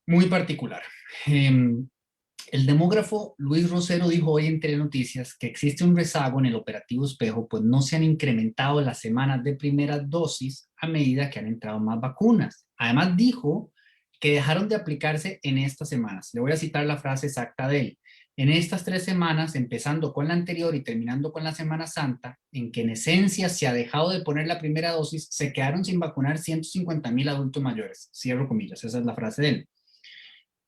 Speaker 1: muy particular. El demógrafo Luis Rosero dijo hoy en Telenoticias que existe un rezago en el operativo Espejo, pues no se han incrementado las semanas de primera dosis a medida que han entrado más vacunas. Además dijo que dejaron de aplicarse en estas semanas. Le voy a citar la frase exacta de él. En estas 3 semanas, empezando con la anterior y terminando con la Semana Santa, en que en esencia se ha dejado de poner la primera dosis, se quedaron sin vacunar 150,000 adultos mayores. Cierro comillas, esa es la frase de él.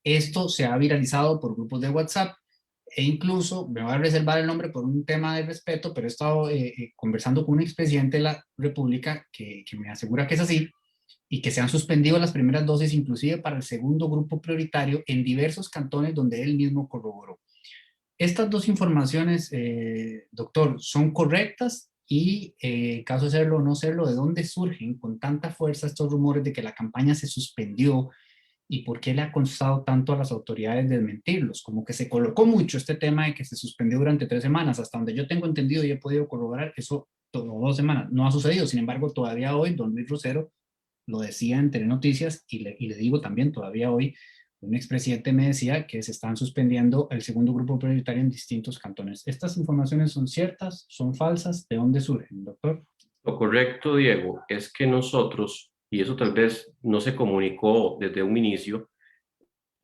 Speaker 1: Esto se ha viralizado por grupos de WhatsApp e incluso, me voy a reservar el nombre por un tema de respeto, pero he estado conversando con un expresidente de la República que me asegura que es así y que se han suspendido las primeras dosis inclusive para el segundo grupo prioritario en diversos cantones donde él mismo corroboró. Estas dos informaciones, doctor, ¿son correctas? Y caso de serlo o no serlo, ¿de dónde surgen con tanta fuerza estos rumores de que la campaña se suspendió? ¿Y por qué le ha costado tanto a las autoridades desmentirlos? Como que se colocó mucho este tema de que se suspendió durante 3 semanas, hasta donde yo tengo entendido y he podido corroborar, eso todo 2 semanas no ha sucedido. Sin embargo, todavía hoy, don Luis Rosero lo decía en Telenoticias y le digo también todavía hoy, un expresidente me decía que se están suspendiendo el segundo grupo prioritario en distintos cantones. ¿Estas informaciones son ciertas? ¿Son falsas? ¿De dónde surgen, doctor?
Speaker 2: Lo correcto, Diego, es que nosotros, y eso tal vez no se comunicó desde un inicio,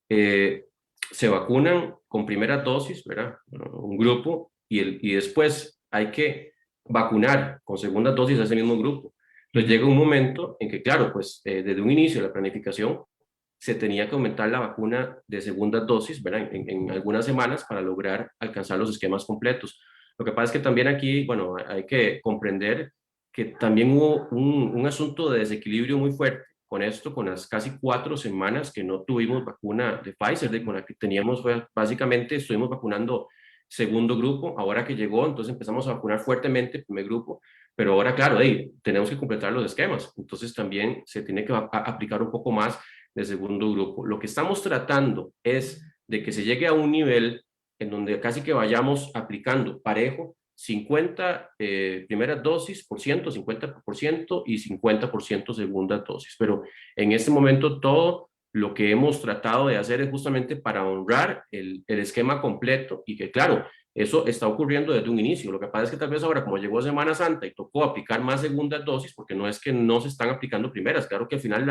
Speaker 2: eh, se vacunan con primera dosis, ¿verdad? Un grupo, y después hay que vacunar con segunda dosis a ese mismo grupo. Entonces llega un momento en que, claro, pues desde un inicio de la planificación se tenía que aumentar la vacuna de segunda dosis, ¿verdad? En algunas semanas para lograr alcanzar los esquemas completos. Lo que pasa es que también aquí, bueno, hay que comprender que también hubo un asunto de desequilibrio muy fuerte con esto, con las casi 4 semanas que no tuvimos vacuna de Pfizer, con la que teníamos, básicamente estuvimos vacunando segundo grupo, ahora que llegó, entonces empezamos a vacunar fuertemente el primer grupo, pero ahora, claro, tenemos que completar los esquemas, entonces también se tiene que aplicar un poco más de segundo grupo. Lo que estamos tratando es de que se llegue a un nivel en donde casi que vayamos aplicando parejo 50 primeras dosis por ciento, 50% y 50% segunda dosis. Pero en este momento todo lo que hemos tratado de hacer es justamente para honrar el esquema completo y que claro, eso está ocurriendo desde un inicio. Lo que pasa es que tal vez ahora como llegó Semana Santa y tocó aplicar más segundas dosis, porque no es que no se están aplicando primeras, claro que al final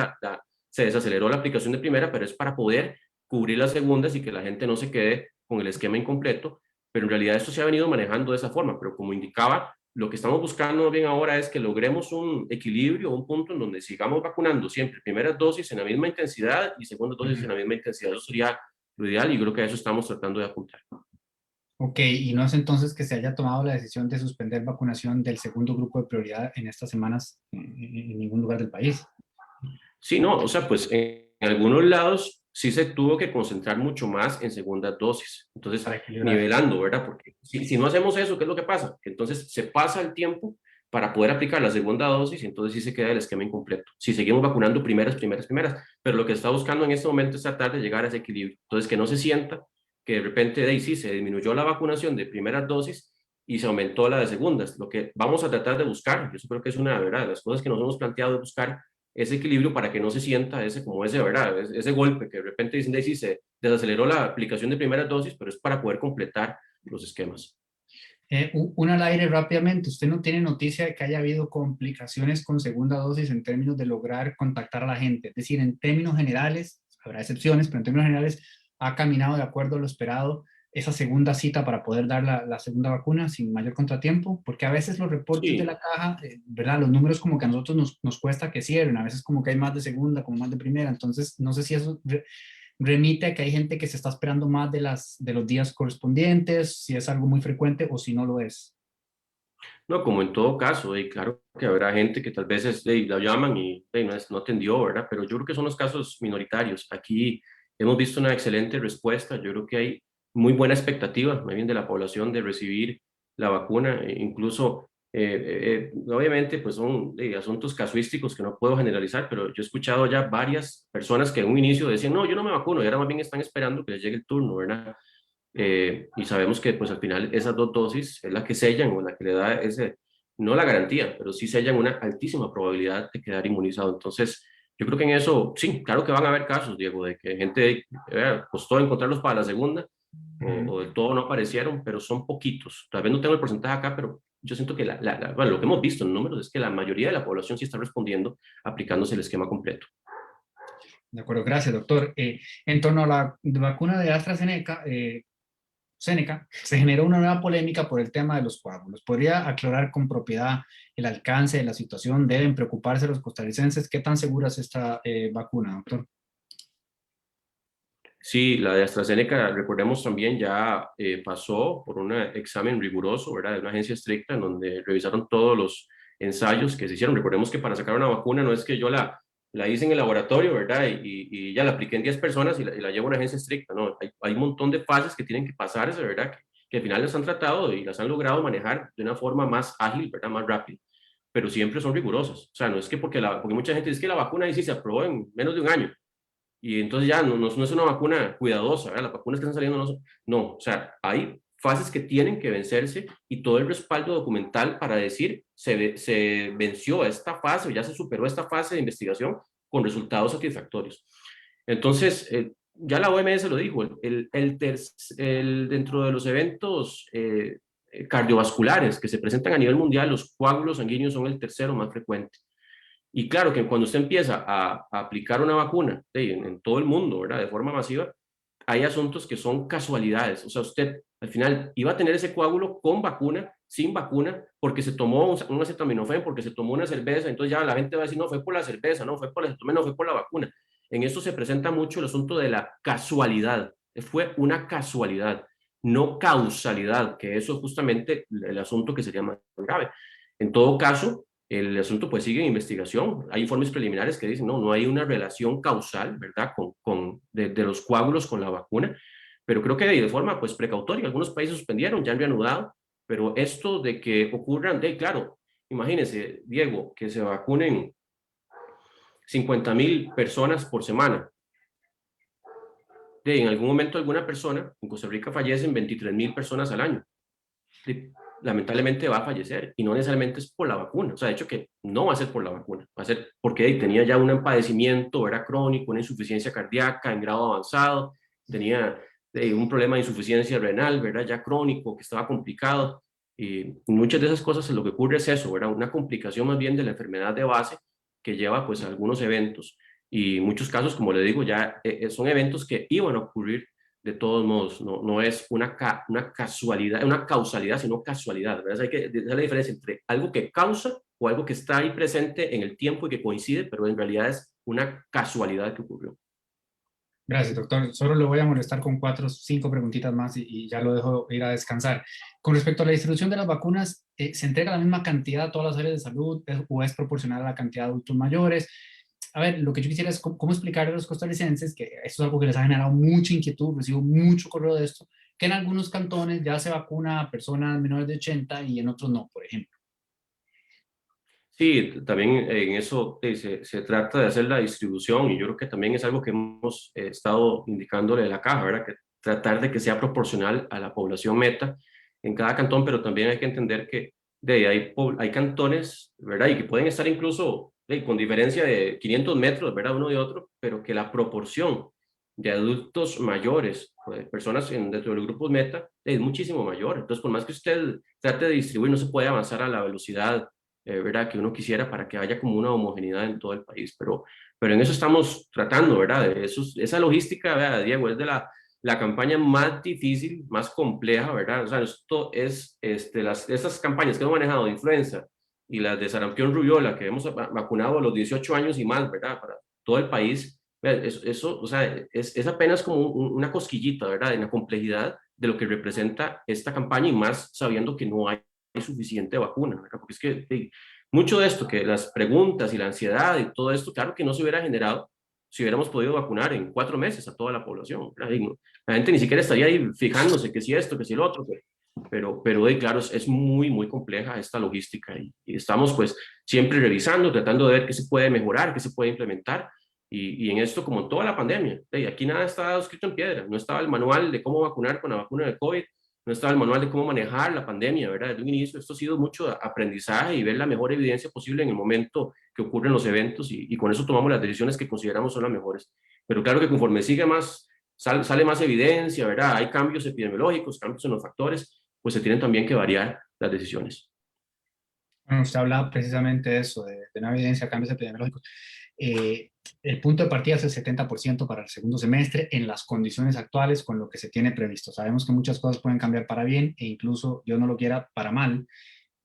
Speaker 2: se desaceleró la aplicación de primera, pero es para poder cubrir las segundas y que la gente no se quede con el esquema incompleto, pero en realidad esto se ha venido manejando de esa forma, pero como indicaba, lo que estamos buscando bien ahora es que logremos un equilibrio, un punto en donde sigamos vacunando siempre primeras dosis en la misma intensidad y segundas dosis en la misma intensidad. Eso sería lo ideal y creo que a eso estamos tratando de apuntar.
Speaker 1: Ok, y no es entonces que se haya tomado la decisión de suspender vacunación del segundo grupo de prioridad en estas semanas en ningún lugar del país.
Speaker 2: Sí, no, o sea, pues en algunos lados sí se tuvo que concentrar mucho más en segundas dosis. Entonces,
Speaker 1: Para equilibrar.
Speaker 2: nivelando, ¿verdad? Porque si no hacemos eso, ¿qué es lo que pasa? Que entonces se pasa el tiempo para poder aplicar la segunda dosis y entonces sí se queda el esquema incompleto. Si seguimos vacunando primeras, pero lo que está buscando en este momento es tratar de llegar a ese equilibrio. Entonces, que no se sienta que de repente de ahí sí se disminuyó la vacunación de primeras dosis y se aumentó la de segundas. Lo que vamos a tratar de buscar, yo creo que es una, ¿verdad?, de las cosas que nos hemos planteado de buscar ese equilibrio para que no se sienta ese, ¿verdad? Ese golpe que de repente dicen, de sí, se desaceleró la aplicación de primeras dosis, pero es para poder completar los esquemas.
Speaker 1: Un al aire rápidamente, ¿usted no tiene noticia de que haya habido complicaciones con segunda dosis en términos de lograr contactar a la gente? Es decir, en términos generales, habrá excepciones, pero en términos generales ha caminado de acuerdo a lo esperado esa segunda cita para poder dar la segunda vacuna sin mayor contratiempo, porque a veces los reportes de
Speaker 2: Sí,
Speaker 1: la caja, ¿verdad? Los números como que a nosotros nos cuesta que cierren, a veces como que hay más de segunda, como más de primera, entonces no sé si eso remite a que hay gente que se está esperando más de los días correspondientes, si es algo muy frecuente o si no lo es.
Speaker 2: No, como en todo caso, y claro que habrá gente que tal vez la llaman y no atendió, ¿verdad? Pero yo creo que son los casos minoritarios. Aquí hemos visto una excelente respuesta. Yo creo que hay muy buena expectativa, más bien de la población, de recibir la vacuna. Incluso, obviamente, pues son asuntos casuísticos que no puedo generalizar, pero yo he escuchado ya varias personas que en un inicio decían, no, yo no me vacuno, y ahora más bien están esperando que les llegue el turno, ¿verdad? Y sabemos que pues al final esas dos dosis es la que sellan o la que le da ese, no la garantía, pero sí sellan una altísima probabilidad de quedar inmunizado. Entonces, yo creo que en eso, sí, claro que van a haber casos, Diego, de que gente costó encontrarlos para la segunda o del todo no aparecieron, pero son poquitos. Tal vez no tengo el porcentaje acá, pero yo siento que bueno, lo que hemos visto en números es que la mayoría de la población sí está respondiendo aplicándose el esquema completo.
Speaker 1: De acuerdo, gracias, doctor. En torno a la vacuna de AstraZeneca, se generó una nueva polémica por el tema de los coágulos. ¿Podría aclarar con propiedad el alcance de la situación? ¿Deben preocuparse los costarricenses? ¿Qué tan segura es esta vacuna, doctor?
Speaker 2: Sí, la de AstraZeneca, recordemos también, ya pasó por un examen riguroso, ¿verdad? De una agencia estricta en donde revisaron todos los ensayos que se hicieron. Recordemos que para sacar una vacuna no es que yo la hice en el laboratorio, ¿verdad? Y ya la apliqué en 10 personas y la llevo a una agencia estricta, ¿no? Hay un montón de fases que tienen que pasarse, ¿verdad? Que al final las han tratado y las han logrado manejar de una forma más ágil, ¿verdad? Más rápida, pero siempre son rigurosas. O sea, no es que porque mucha gente dice que la vacuna ahí sí se aprobó en menos de un año y entonces ya no es una vacuna cuidadosa, ¿verdad? Las vacunas que están saliendo no son, no, o sea, hay fases que tienen que vencerse y todo el respaldo documental para decir se venció esta fase o ya se superó esta fase de investigación con resultados satisfactorios. Entonces, ya la OMS lo dijo, dentro de los eventos cardiovasculares que se presentan a nivel mundial, los coágulos sanguíneos son el tercero más frecuente. Y claro que cuando usted empieza a aplicar una vacuna en todo el mundo, ¿verdad? De forma masiva, hay asuntos que son casualidades. O sea, usted al final iba a tener ese coágulo con vacuna, sin vacuna, porque se tomó un acetaminofén, porque se tomó una cerveza, entonces ya la gente va a decir, no, fue por la cerveza, no, fue por el acetaminofén, no, fue por la vacuna. En esto se presenta mucho el asunto de la casualidad. Fue una casualidad, no causalidad, que eso es justamente el asunto que sería más grave. En todo caso, el asunto pues sigue en investigación. Hay informes preliminares que dicen, no hay una relación causal, ¿verdad? De los coágulos con la vacuna, pero creo que de forma pues precautoria. Algunos países suspendieron, ya han reanudado, pero esto de que ocurran, claro, imagínense, Diego, que se vacunen 50,000 personas por semana. En algún momento alguna persona, en Costa Rica fallecen 23,000 personas al año. Lamentablemente va a fallecer y no necesariamente es por la vacuna, o sea, de hecho que no va a ser por la vacuna, va a ser porque tenía ya un padecimiento, era crónico, una insuficiencia cardíaca en grado avanzado, tenía un problema de insuficiencia renal, ¿verdad? Ya crónico, que estaba complicado, y muchas de esas cosas lo que ocurre es eso, ¿verdad? Una complicación más bien de la enfermedad de base que lleva pues a algunos eventos, y muchos casos, como le digo, ya son eventos que iban a ocurrir de todos modos, no es una casualidad, una causalidad, sino casualidad, ¿verdad? Hay que hacer la diferencia entre algo que causa o algo que está ahí presente en el tiempo y que coincide, pero en realidad es una casualidad que ocurrió.
Speaker 1: Gracias, doctor. Solo le voy a molestar con 4 o 5 preguntitas más y ya lo dejo ir a descansar. Con respecto a la distribución de las vacunas, ¿se entrega la misma cantidad a todas las áreas de salud o es proporcional a la cantidad de adultos mayores? A ver, lo que yo quisiera es cómo explicarle a los costarricenses, que esto es algo que les ha generado mucha inquietud, recibo mucho correo de esto, que en algunos cantones ya se vacuna a personas menores de 80 y en otros no, por ejemplo.
Speaker 2: Sí, también en eso se trata de hacer la distribución y yo creo que también es algo que hemos estado indicándole a la caja, ¿verdad? Que tratar de que sea proporcional a la población meta en cada cantón, pero también hay que entender que hay cantones, ¿verdad? Y que pueden estar incluso con diferencia de 500 metros, ¿verdad? Uno de otro, pero que la proporción de adultos mayores, personas dentro de los grupos meta, es muchísimo mayor. Entonces, por más que usted trate de distribuir, no se puede avanzar a la velocidad ¿verdad? Que uno quisiera para que haya como una homogeneidad en todo el país, pero en eso estamos tratando, ¿verdad? Esa logística, ¿verdad, Diego? Es de la campaña más difícil, más compleja, ¿verdad? O sea, esto es, estas campañas que hemos manejado de influenza y las de sarampión rubiola, que hemos vacunado a los 18 años y más, ¿verdad? Para todo el país, eso o sea, es apenas como una cosquillita, ¿verdad? En la complejidad de lo que representa esta campaña y más sabiendo que no hay hay suficiente vacuna, ¿verdad? Porque es que mucho de esto, que las preguntas y la ansiedad y todo esto, claro que no se hubiera generado si hubiéramos podido vacunar en 4 meses a toda la población, ¿verdad? La gente ni siquiera estaría ahí fijándose que si esto, que si lo otro, pero claro, es muy, muy compleja esta logística y estamos pues siempre revisando, tratando de ver qué se puede mejorar, qué se puede implementar. Y en esto, como en toda la pandemia, aquí nada estaba escrito en piedra, no estaba el manual de cómo vacunar con la vacuna de COVID, no estaba el manual de cómo manejar la pandemia, ¿verdad? Desde un inicio esto ha sido mucho aprendizaje y ver la mejor evidencia posible en el momento que ocurren los eventos y con eso tomamos las decisiones que consideramos son las mejores. Pero claro que conforme sigue más, sale más evidencia, ¿verdad? Hay cambios epidemiológicos, cambios en los factores, pues se tienen también que variar las decisiones.
Speaker 1: Bueno, usted habla precisamente de eso, de una evidencia de cambios epidemiológicos. Eh, el punto de partida es el 70% para el segundo semestre en las condiciones actuales con lo que se tiene previsto. Sabemos que muchas cosas pueden cambiar para bien e incluso, Dios no lo quiera, para mal.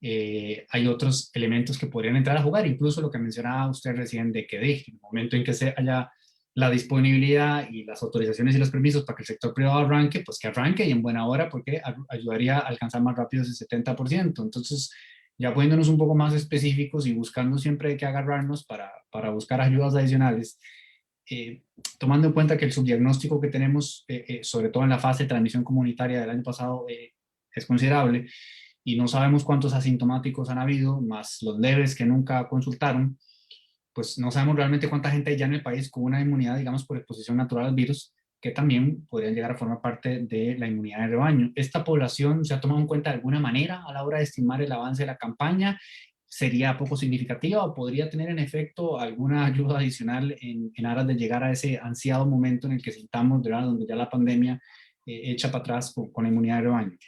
Speaker 1: Hay otros elementos que podrían entrar a jugar, incluso lo que mencionaba usted recién de que en el momento en que se haya la disponibilidad y las autorizaciones y los permisos para que el sector privado arranque, pues que arranque y en buena hora porque ayudaría a alcanzar más rápido ese 70%. Entonces, ya poniéndonos un poco más específicos y buscando siempre que agarrarnos para buscar ayudas adicionales, eh, tomando en cuenta que el subdiagnóstico que tenemos, sobre todo en la fase de transmisión comunitaria del año pasado, es considerable y no sabemos cuántos asintomáticos han habido, más los leves que nunca consultaron, pues no sabemos realmente cuánta gente hay ya en el país con una inmunidad, digamos, por exposición natural al virus, que también podrían llegar a formar parte de la inmunidad de rebaño. ¿Esta población se ha tomado en cuenta de alguna manera a la hora de estimar el avance de la campaña? ¿Sería poco significativa o podría tener en efecto alguna ayuda adicional en aras de llegar a ese ansiado momento en el que sintamos, ¿verdad?, donde ya la pandemia echa para atrás con la inmunidad de rebaño?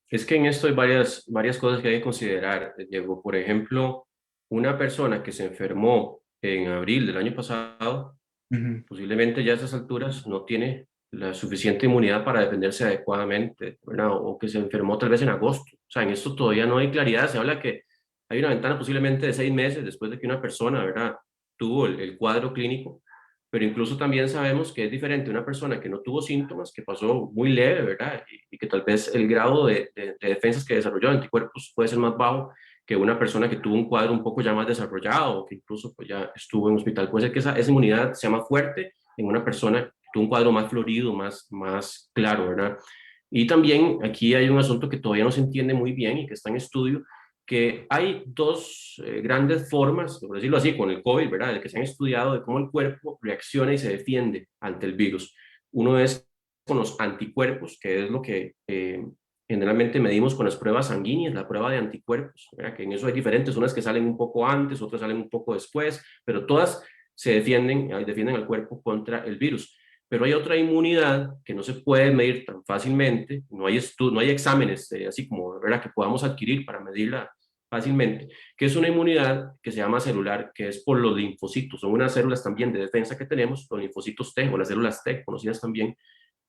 Speaker 2: Es que en esto hay varias cosas que hay que considerar, Diego. Por ejemplo, una persona que se enfermó en abril del año pasado,
Speaker 1: Ujú.
Speaker 2: posiblemente ya a esas alturas no tiene la suficiente inmunidad para defenderse adecuadamente, ¿verdad? O que se enfermó tal vez en agosto. O sea, en esto todavía no hay claridad. Se habla que hay una ventana posiblemente de 6 meses después de que una persona, ¿verdad?, tuvo el cuadro clínico, pero incluso también sabemos que es diferente una persona que no tuvo síntomas, que pasó muy leve, ¿verdad? Y que tal vez el grado de defensas que desarrolló de anticuerpos puede ser más bajo que una persona que tuvo un cuadro un poco ya más desarrollado o que incluso pues, ya estuvo en hospital. Puede ser que esa inmunidad sea más fuerte en una persona que tuvo un cuadro más florido, más claro, ¿verdad? Y también aquí hay un asunto que todavía no se entiende muy bien y que está en estudio, que hay dos grandes formas, por decirlo así, con el COVID, ¿verdad?, de que se han estudiado de cómo el cuerpo reacciona y se defiende ante el virus. Uno es con los anticuerpos, que es lo que generalmente medimos con las pruebas sanguíneas, la prueba de anticuerpos, ¿verdad?, que en eso hay diferentes, unas que salen un poco antes, otras salen un poco después, pero todas se defienden al cuerpo contra el virus. Pero hay otra inmunidad que no se puede medir tan fácilmente, no hay exámenes así como, ¿verdad?, que podamos adquirir para medirla fácilmente, que es una inmunidad que se llama celular, que es por los linfocitos, son unas células también de defensa que tenemos, los linfocitos T o las células T, conocidas también,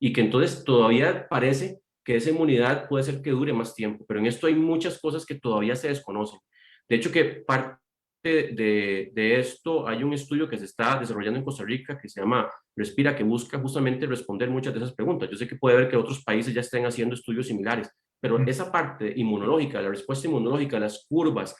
Speaker 2: y que entonces todavía parece que esa inmunidad puede ser que dure más tiempo, pero en esto hay muchas cosas que todavía se desconocen. De hecho, que parte de esto hay un estudio que se está desarrollando en Costa Rica que se llama Respira, que busca justamente responder muchas de esas preguntas. Yo sé que puede haber que otros países ya estén haciendo estudios similares, pero esa parte inmunológica, la respuesta inmunológica, las curvas,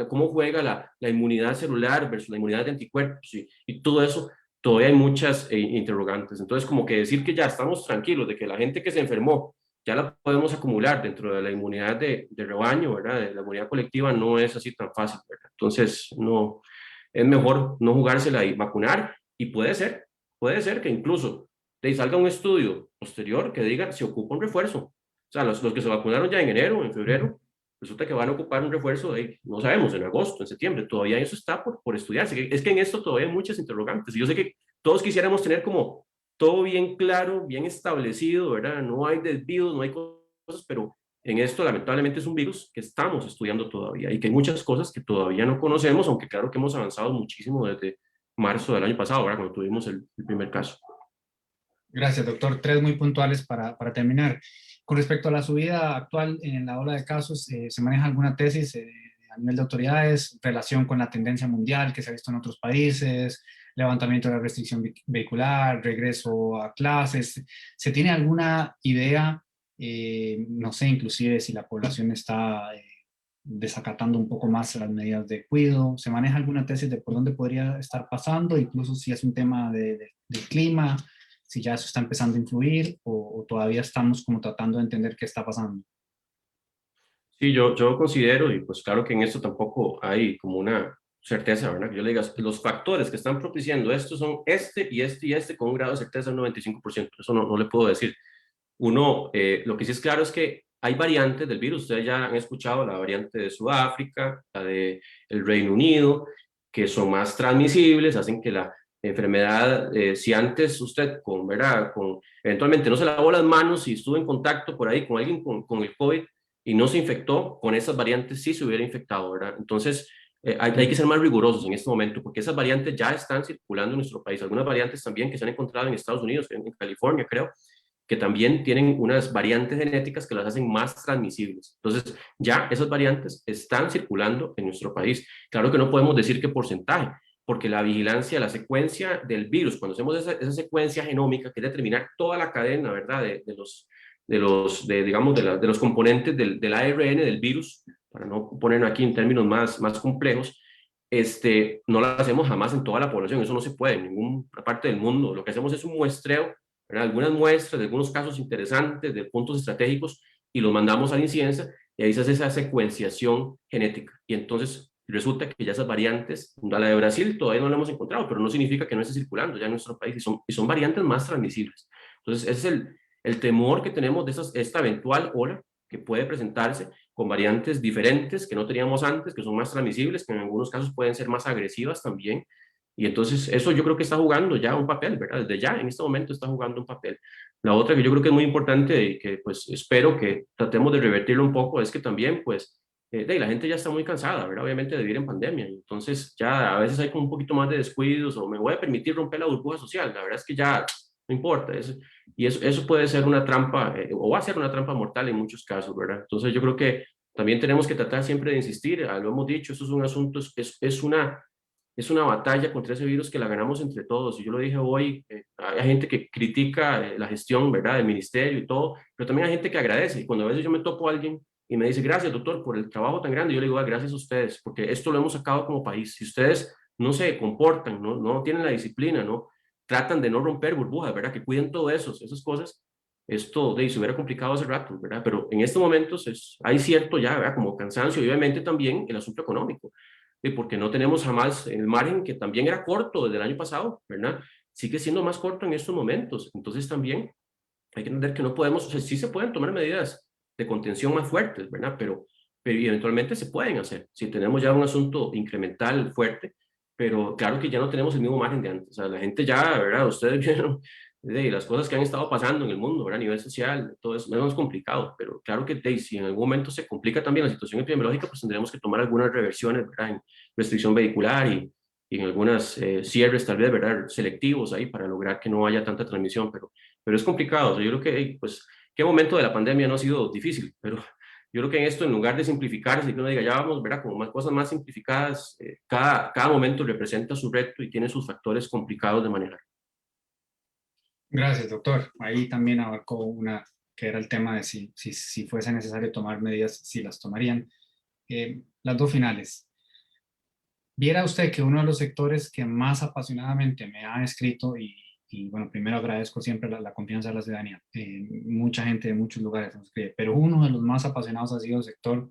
Speaker 2: cómo juega la inmunidad celular versus la inmunidad de anticuerpos y todo eso, todavía hay muchas interrogantes. Entonces, como que decir que ya estamos tranquilos de que la gente que se enfermó ya la podemos acumular dentro de la inmunidad de rebaño, ¿verdad?, de la inmunidad colectiva, no es así tan fácil, ¿verdad? Entonces, no, es mejor no jugársela y vacunar, y puede ser que incluso de salga un estudio posterior que diga si ocupa un refuerzo. O sea, los que se vacunaron ya en enero, en febrero, resulta que van a ocupar un refuerzo de, no sabemos, en agosto, en septiembre, todavía eso está por estudiarse. Es que en esto todavía hay muchas interrogantes, y yo sé que todos quisiéramos tener como todo bien claro, bien establecido, ¿verdad? No hay desvíos, no hay cosas, pero en esto lamentablemente es un virus que estamos estudiando todavía y que hay muchas cosas que todavía no conocemos, aunque claro que hemos avanzado muchísimo desde marzo del año pasado, ¿verdad?, cuando tuvimos el primer caso.
Speaker 1: Gracias, doctor. Tres muy puntuales para terminar. Con respecto a la subida actual en la ola de casos, ¿se maneja alguna tesis a nivel de autoridades, relación con la tendencia mundial que se ha visto en otros países, levantamiento de la restricción vehicular, regreso a clases? ¿Se tiene alguna idea No sé, inclusive si la población está desacatando un poco más las medidas de cuidado. ¿Se maneja alguna tesis de por dónde podría estar pasando? Incluso si es un tema de clima, si ya eso está empezando a influir o todavía estamos como tratando de entender qué está pasando.
Speaker 2: Sí, yo considero, y pues claro que en esto tampoco hay como una certeza, ¿verdad? Que yo le diga, los factores que están propiciando esto son este y este y este con un grado de certeza del 95%. Eso no le puedo decir. Uno, lo que sí es claro es que hay variantes del virus. Ustedes ya han escuchado la variante de Sudáfrica, la de el Reino Unido, que son más transmisibles, hacen que la enfermedad, si antes usted ¿verdad? Eventualmente no se lavó las manos y estuvo en contacto por ahí con alguien con el COVID y no se infectó, con esas variantes sí se hubiera infectado, ¿verdad? Entonces, hay que ser más rigurosos en este momento porque esas variantes ya están circulando en nuestro país. Algunas variantes también que se han encontrado en Estados Unidos, en California, creo, que también tienen unas variantes genéticas que las hacen más transmisibles. Entonces, ya esas variantes están circulando en nuestro país. Claro que no podemos decir qué porcentaje, porque la vigilancia, la secuencia del virus, cuando hacemos esa secuencia genómica, que es determinar toda la cadena, ¿verdad?, digamos, de los componentes del ARN del virus, para no poner aquí en términos más complejos, no la hacemos jamás en toda la población, eso no se puede en ninguna parte del mundo. Lo que hacemos es un muestreo, ¿verdad? Algunas muestras de algunos casos interesantes, de puntos estratégicos, y los mandamos a la incidencia, y ahí se hace esa secuenciación genética. Y entonces resulta que ya esas variantes, la de Brasil todavía no la hemos encontrado, pero no significa que no esté circulando ya en nuestro país, y son variantes más transmisibles. Entonces, ese es el temor que tenemos de esta eventual ola que puede presentarse con variantes diferentes que no teníamos antes, que son más transmisibles, que en algunos casos pueden ser más agresivas también. Y entonces eso yo creo que está jugando ya un papel, ¿verdad? Desde ya, en este momento está jugando un papel. La otra que yo creo que es muy importante y que pues espero que tratemos de revertirlo un poco es que también pues la gente ya está muy cansada, ¿verdad? Obviamente de vivir en pandemia. Entonces ya a veces hay como un poquito más de descuidos o me voy a permitir romper la burbuja social. La verdad es que ya no importa. Y eso puede ser una trampa o va a ser una trampa mortal en muchos casos, ¿verdad? Entonces yo creo que también tenemos que tratar siempre de insistir, lo hemos dicho, eso es un asunto, es una batalla contra ese virus que la ganamos entre todos. Y yo lo dije hoy, hay gente que critica la gestión, ¿verdad?, del ministerio y todo, pero también hay gente que agradece. Y cuando a veces yo me topo a alguien y me dice, gracias, doctor, por el trabajo tan grande, yo le digo, gracias a ustedes, porque esto lo hemos sacado como país. Si ustedes no se comportan, no tienen la disciplina, no tratan de no romper burbujas, ¿verdad?, que cuiden todo eso, esas cosas, esto se hubiera complicado hace rato, ¿verdad? Pero en estos momentos hay cierto ya, ¿verdad?, como cansancio y obviamente también el asunto económico porque no tenemos jamás el margen que también era corto desde el año pasado, ¿verdad? Sigue siendo más corto en estos momentos. Entonces también hay que entender que no podemos, o sea, sí se pueden tomar medidas de contención más fuertes, ¿verdad? Pero eventualmente se pueden hacer. Si tenemos ya un asunto incremental fuerte, pero claro que ya no tenemos el mismo margen de antes. O sea, la gente ya, ¿verdad? Ustedes vieron de las cosas que han estado pasando en el mundo, ¿verdad? A nivel social, todo eso, no es complicado, pero claro que si en algún momento se complica también la situación epidemiológica, pues tendremos que tomar algunas reversiones, ¿verdad? En restricción vehicular y en algunas cierres tal vez, ¿verdad?, selectivos ahí para lograr que no haya tanta transmisión, pero es complicado. O sea, yo creo que, pues, qué momento de la pandemia no ha sido difícil, pero yo creo que en esto, en lugar de simplificarse y que uno diga, ya vamos, ¿verdad?, como más cosas más simplificadas, cada momento representa su reto y tiene sus factores complicados de manejar.
Speaker 1: Gracias, doctor. Ahí también abarcó una que era el tema de si fuese necesario tomar medidas, si las tomarían. Las dos finales. Viera usted que uno de los sectores que más apasionadamente me ha escrito y bueno, primero agradezco siempre la confianza de la ciudadanía. Mucha gente de muchos lugares nos escribe, pero uno de los más apasionados ha sido el sector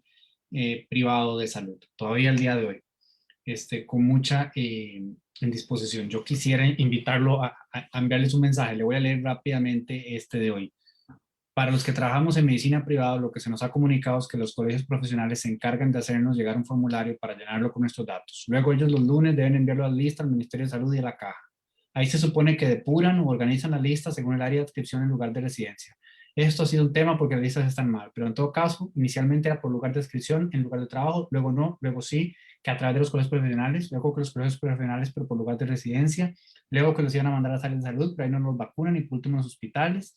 Speaker 1: privado de salud, todavía el día de hoy, con mucha indisposición. Yo quisiera invitarlo a enviarles un mensaje. Le voy a leer rápidamente este de hoy. Para los que trabajamos en medicina privada, lo que se nos ha comunicado es que los colegios profesionales se encargan de hacernos llegar un formulario para llenarlo con nuestros datos. Luego ellos los lunes deben enviarlo a la lista al Ministerio de Salud y a la caja. Ahí se supone que depuran o organizan la lista según el área de adscripción en lugar de residencia. Esto ha sido un tema porque las listas están mal, pero en todo caso, inicialmente era por lugar de adscripción en lugar de trabajo, luego no, luego sí, que a través de los colegios profesionales, luego que los colegios profesionales, pero por lugar de residencia, luego que los iban a mandar a las áreas de salud, pero ahí no nos vacunan y por último en los hospitales.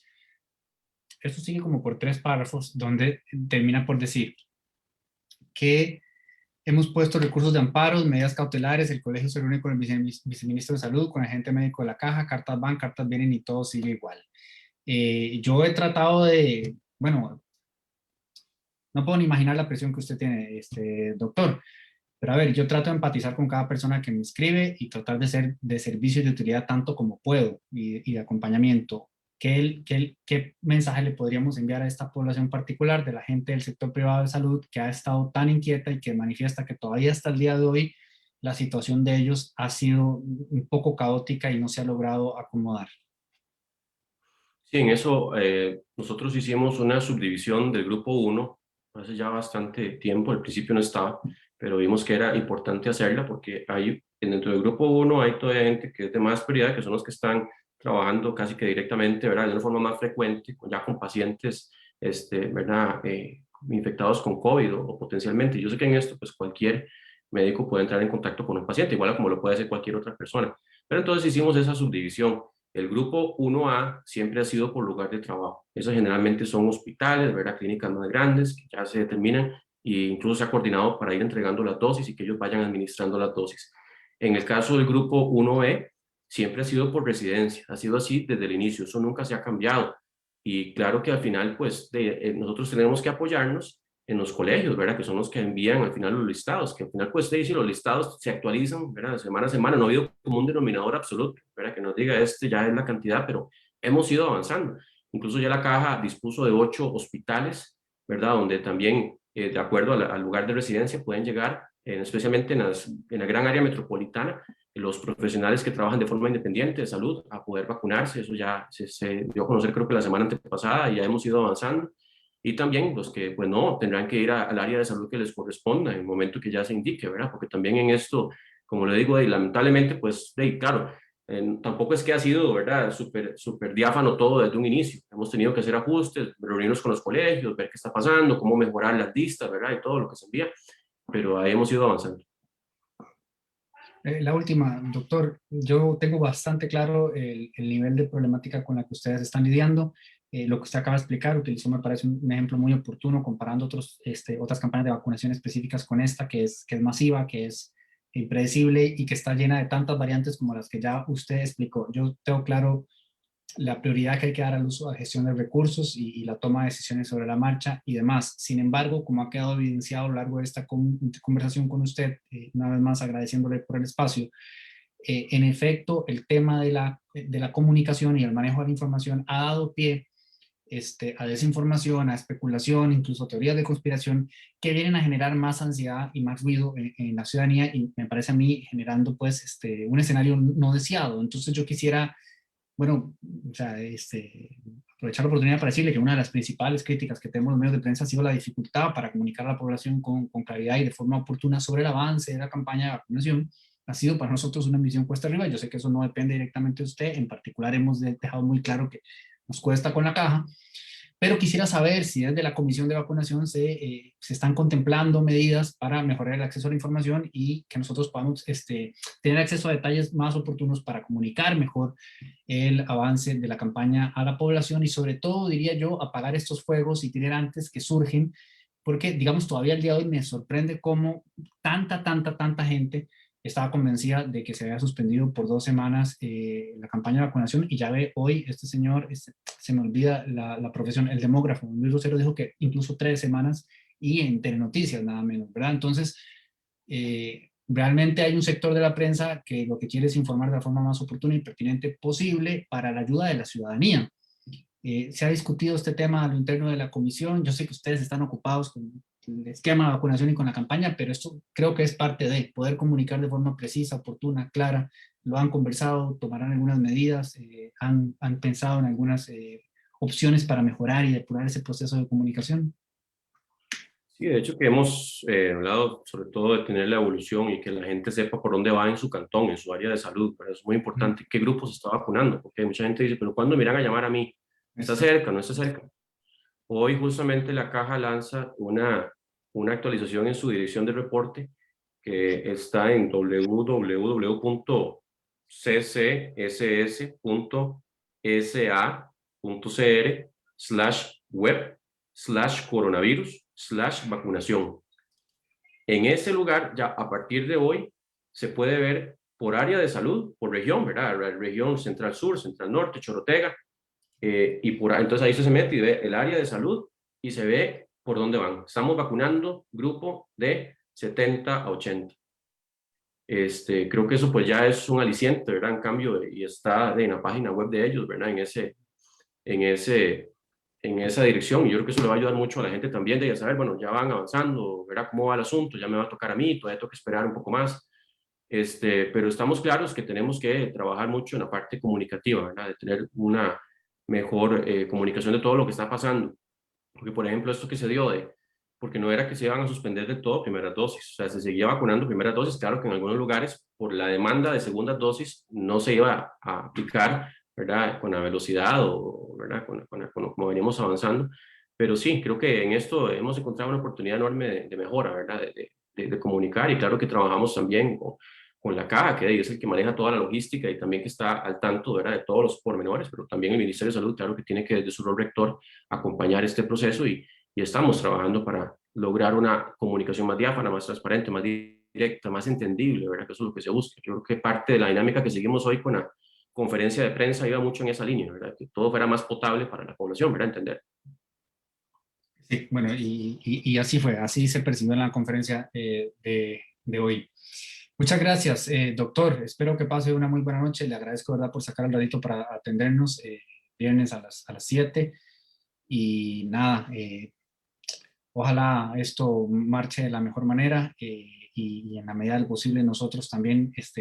Speaker 1: Esto sigue como por 3 párrafos donde termina por decir que hemos puesto recursos de amparos, medidas cautelares, el colegio se reúne con el viceministro de salud, con el agente médico de la caja, cartas van, cartas vienen y todo sigue igual. Yo he tratado de bueno, no puedo ni imaginar la presión que usted tiene, doctor. Pero a ver, yo trato de empatizar con cada persona que me escribe y tratar de ser de servicio y de utilidad tanto como puedo y de acompañamiento. ¿Qué mensaje le podríamos enviar a esta población particular de la gente del sector privado de salud que ha estado tan inquieta y que manifiesta que todavía hasta el día de hoy la situación de ellos ha sido un poco caótica y no se ha logrado acomodar?
Speaker 2: Sí, en eso nosotros hicimos una subdivisión del grupo uno hace ya bastante tiempo, al principio no estaba, pero vimos que era importante hacerla porque hay, dentro del grupo uno hay toda gente que es de más prioridad, que son los que están trabajando casi que directamente, ¿verdad? De una forma más frecuente, ya con pacientes, ¿verdad? Infectados con COVID o potencialmente. Yo sé que en esto, pues cualquier médico puede entrar en contacto con un paciente, igual como lo puede hacer cualquier otra persona. Pero entonces hicimos esa subdivisión. El grupo 1A siempre ha sido por lugar de trabajo. Esos generalmente son hospitales, ¿verdad? Clínicas más grandes que ya se determinan e incluso se ha coordinado para ir entregando las dosis y que ellos vayan administrando las dosis. En el caso del grupo 1B, siempre ha sido por residencia, ha sido así desde el inicio, eso nunca se ha cambiado. Y claro que al final, pues nosotros tenemos que apoyarnos en los colegios, ¿verdad? Que son los que envían al final los listados, que al final, pues, si los listados se actualizan, ¿verdad? Semana a semana, no ha habido como un denominador absoluto, ¿verdad? Que nos diga ya es la cantidad, pero hemos ido avanzando. Incluso ya la caja dispuso de 8 hospitales, ¿verdad? Donde también, de acuerdo al lugar de residencia, pueden llegar, especialmente en la gran área metropolitana, los profesionales que trabajan de forma independiente de salud a poder vacunarse. Eso ya se dio a conocer creo que la semana antepasada y ya hemos ido avanzando. Y también los que, pues no, tendrán que ir al área de salud que les corresponda en el momento que ya se indique, ¿verdad? Porque también en esto, como le digo, lamentablemente, pues, claro, tampoco es que ha sido, ¿verdad? Súper diáfano todo desde un inicio. Hemos tenido que hacer ajustes, reunirnos con los colegios, ver qué está pasando, cómo mejorar las listas, ¿verdad? Y todo lo que se envía, pero ahí hemos ido avanzando.
Speaker 1: La última, doctor, yo tengo bastante claro el nivel de problemática con la que ustedes están lidiando. Lo que usted acaba de explicar, utilizó, me parece un ejemplo muy oportuno comparando otras campañas de vacunación específicas con esta, que es masiva, que es impredecible y que está llena de tantas variantes como las que ya usted explicó. Yo tengo claro la prioridad que hay que dar al uso de gestión de recursos y la toma de decisiones sobre la marcha y demás. Sin embargo, como ha quedado evidenciado a lo largo de esta conversación con usted, una vez más agradeciéndole por el espacio, en efecto, el tema de la comunicación y el manejo de la información ha dado pie a desinformación, a especulación, incluso teorías de conspiración que vienen a generar más ansiedad y más ruido en la ciudadanía y me parece a mí generando pues un escenario no deseado. Entonces yo quisiera bueno, o sea, aprovechar la oportunidad para decirle que una de las principales críticas que tenemos los medios de prensa ha sido la dificultad para comunicar a la población con claridad y de forma oportuna sobre el avance de la campaña de vacunación. Ha sido para nosotros una misión cuesta arriba. Yo sé que eso no depende directamente de usted. En particular, hemos dejado muy claro que nos cuesta con la caja, pero quisiera saber si desde la Comisión de Vacunación se están contemplando medidas para mejorar el acceso a la información y que nosotros podamos tener acceso a detalles más oportunos para comunicar mejor el avance de la campaña a la población y sobre todo, diría yo, apagar estos fuegos itinerantes que surgen, porque digamos todavía el día de hoy me sorprende cómo tanta gente estaba convencida de que se había suspendido por 2 semanas la campaña de vacunación y ya ve hoy este señor, se me olvida la profesión, el demógrafo, Luis Rosero dijo que incluso 3 semanas y en Telenoticias nada menos, ¿verdad? Entonces, realmente hay un sector de la prensa que lo que quiere es informar de la forma más oportuna y pertinente posible para la ayuda de la ciudadanía. Se ha discutido este tema a lo interno de la comisión. Yo sé que ustedes están ocupados con el esquema de vacunación y con la campaña, pero esto creo que es parte de poder comunicar de forma precisa, oportuna, clara. Lo han conversado, tomarán algunas medidas, han pensado en algunas opciones para mejorar y depurar ese proceso de comunicación.
Speaker 2: Sí, de hecho que hemos hablado sobre todo de tener la evolución y que la gente sepa por dónde va en su cantón, en su área de salud, pero es muy importante qué grupo se está vacunando, porque mucha gente dice, pero ¿cuándo me irán a llamar a mí? ¿Está
Speaker 1: Exacto.
Speaker 2: cerca? ¿No está cerca? Hoy justamente la caja lanza una actualización en su dirección de reporte que está en www.ccs.sa.cr/web/coronavirus/vacunación. En ese lugar, ya a partir de hoy, se puede ver por área de salud, por región, ¿verdad? Región Central Sur, Central Norte, Chorotega, Entonces ahí se mete y ve el área de salud y se ve por dónde van. Estamos vacunando grupo de 70 a 80. Creo que eso pues ya es un aliciente, ¿verdad? En cambio, y está en la página web de ellos, ¿verdad? En ese, en esa dirección. Y yo creo que eso le va a ayudar mucho a la gente también de ya saber, bueno, ya van avanzando, ¿verdad? ¿Cómo va el asunto? Ya me va a tocar a mí, todavía tengo que esperar un poco más. Pero estamos claros que tenemos que trabajar mucho en la parte comunicativa, ¿verdad? De tener una mejor comunicación de todo lo que está pasando. Porque, por ejemplo, esto que se dio porque no era que se iban a suspender de todo primeras dosis, o sea, se seguía vacunando primeras dosis, claro que en algunos lugares, por la demanda de segundas dosis, no se iba a aplicar, ¿verdad? Con la velocidad o, ¿verdad? Como veníamos avanzando, pero sí, creo que en esto hemos encontrado una oportunidad enorme de mejora, ¿verdad? De comunicar, y claro que trabajamos también con la caja, que es el que maneja toda la logística y también que está al tanto, ¿verdad? De todos los pormenores, pero también el Ministerio de Salud, claro que tiene que desde su rol rector acompañar este proceso, y estamos trabajando para lograr una comunicación más diáfana, más transparente, más directa, más entendible, ¿verdad? Que eso es lo que se busca. Yo creo que parte de la dinámica que seguimos hoy con la conferencia de prensa iba mucho en esa línea, ¿verdad? Que todo fuera más potable para la población, ¿verdad? Entender.
Speaker 1: Sí, bueno, y así fue, así se percibió en la conferencia de hoy. Muchas gracias, doctor. Espero que pase una muy buena noche. Le agradezco, ¿verdad?, por sacar el ratito para atendernos viernes a las 7. Y nada, ojalá esto marche de la mejor manera y en la medida del posible nosotros también, pues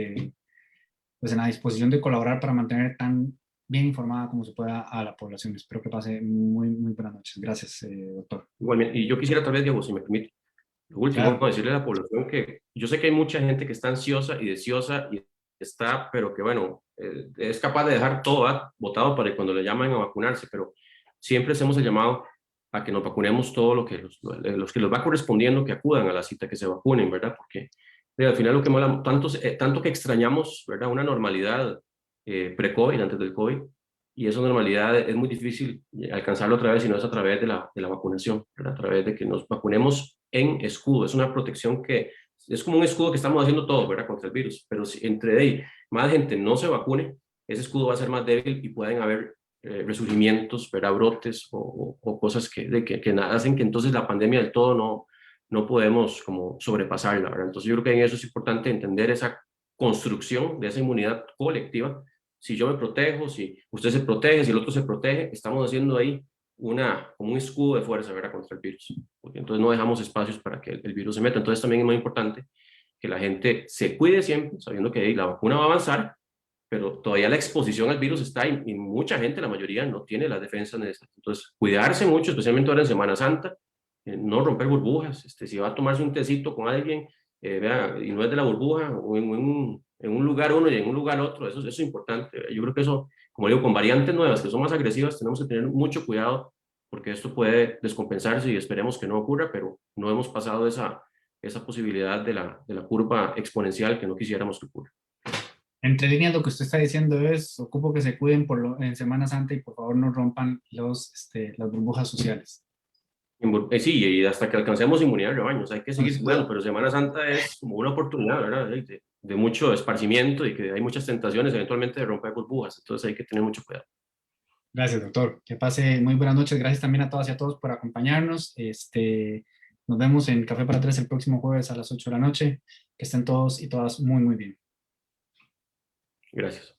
Speaker 1: en la disposición de colaborar para mantener tan bien informada como se pueda a la población. Espero que pase muy, muy buenas noches. Gracias, doctor.
Speaker 2: Igualmente, y yo quisiera tal vez, Diego, si me permite, lo último,
Speaker 1: Claro.
Speaker 2: decirle a la población que yo sé que hay mucha gente que está ansiosa y deseosa y está, pero que bueno, es capaz de dejar todo botado para cuando le llaman a vacunarse, pero siempre hacemos el llamado a que nos vacunemos todo lo que los que les va correspondiendo, que acudan a la cita, que se vacunen, ¿verdad? Porque al final lo que mola, tanto que extrañamos, ¿verdad? Una normalidad pre-COVID, antes del COVID, y esa normalidad es muy difícil alcanzarlo otra vez si no es a través de la vacunación, ¿verdad? A través de que nos vacunemos en escudo. Es una protección que es como un escudo que estamos haciendo todos, ¿verdad? Contra el virus, pero si entre ahí más gente no se vacune, ese escudo va a ser más débil y pueden haber resurgimientos, ¿verdad? Brotes o cosas que hacen que entonces la pandemia del todo no podemos como sobrepasarla, ¿verdad? Entonces yo creo que en eso es importante entender esa construcción de esa inmunidad colectiva. Si yo me protejo, si usted se protege, si el otro se protege, estamos haciendo ahí como un escudo de fuerza, ¿verdad?, contra el virus, porque entonces no dejamos espacios para que el virus se meta. Entonces también es muy importante que la gente se cuide siempre, sabiendo que la vacuna va a avanzar, pero todavía la exposición al virus está y mucha gente, la mayoría, no tiene las defensas necesarias. Entonces, cuidarse mucho, especialmente ahora en Semana Santa, no romper burbujas. Si va a tomarse un tecito con alguien, vea, y no es de la burbuja, o en un lugar uno y en un lugar otro, eso es importante. Yo creo que eso, como digo, con variantes nuevas que son más agresivas, tenemos que tener mucho cuidado, porque esto puede descompensarse y esperemos que no ocurra, pero no hemos pasado esa posibilidad de la curva exponencial que no quisiéramos que ocurra.
Speaker 1: Entre líneas, lo que usted está diciendo es, ocupo que se cuiden en Semana Santa y por favor no rompan las burbujas sociales.
Speaker 2: Sí, y hasta que alcancemos inmunidad de rebaños, hay que
Speaker 1: No,
Speaker 2: seguir
Speaker 1: sin
Speaker 2: cuidando,
Speaker 1: duda.
Speaker 2: pero Semana Santa es como una oportunidad, ¿verdad? De mucho esparcimiento y que hay muchas tentaciones eventualmente de romper burbujas, entonces hay que tener mucho cuidado.
Speaker 1: Gracias, doctor. Que pase muy buenas noches. Gracias también a todas y a todos por acompañarnos. Nos vemos en Café para Tres el próximo jueves a las 8 de la noche. Que estén todos y todas muy, muy bien.
Speaker 2: Gracias.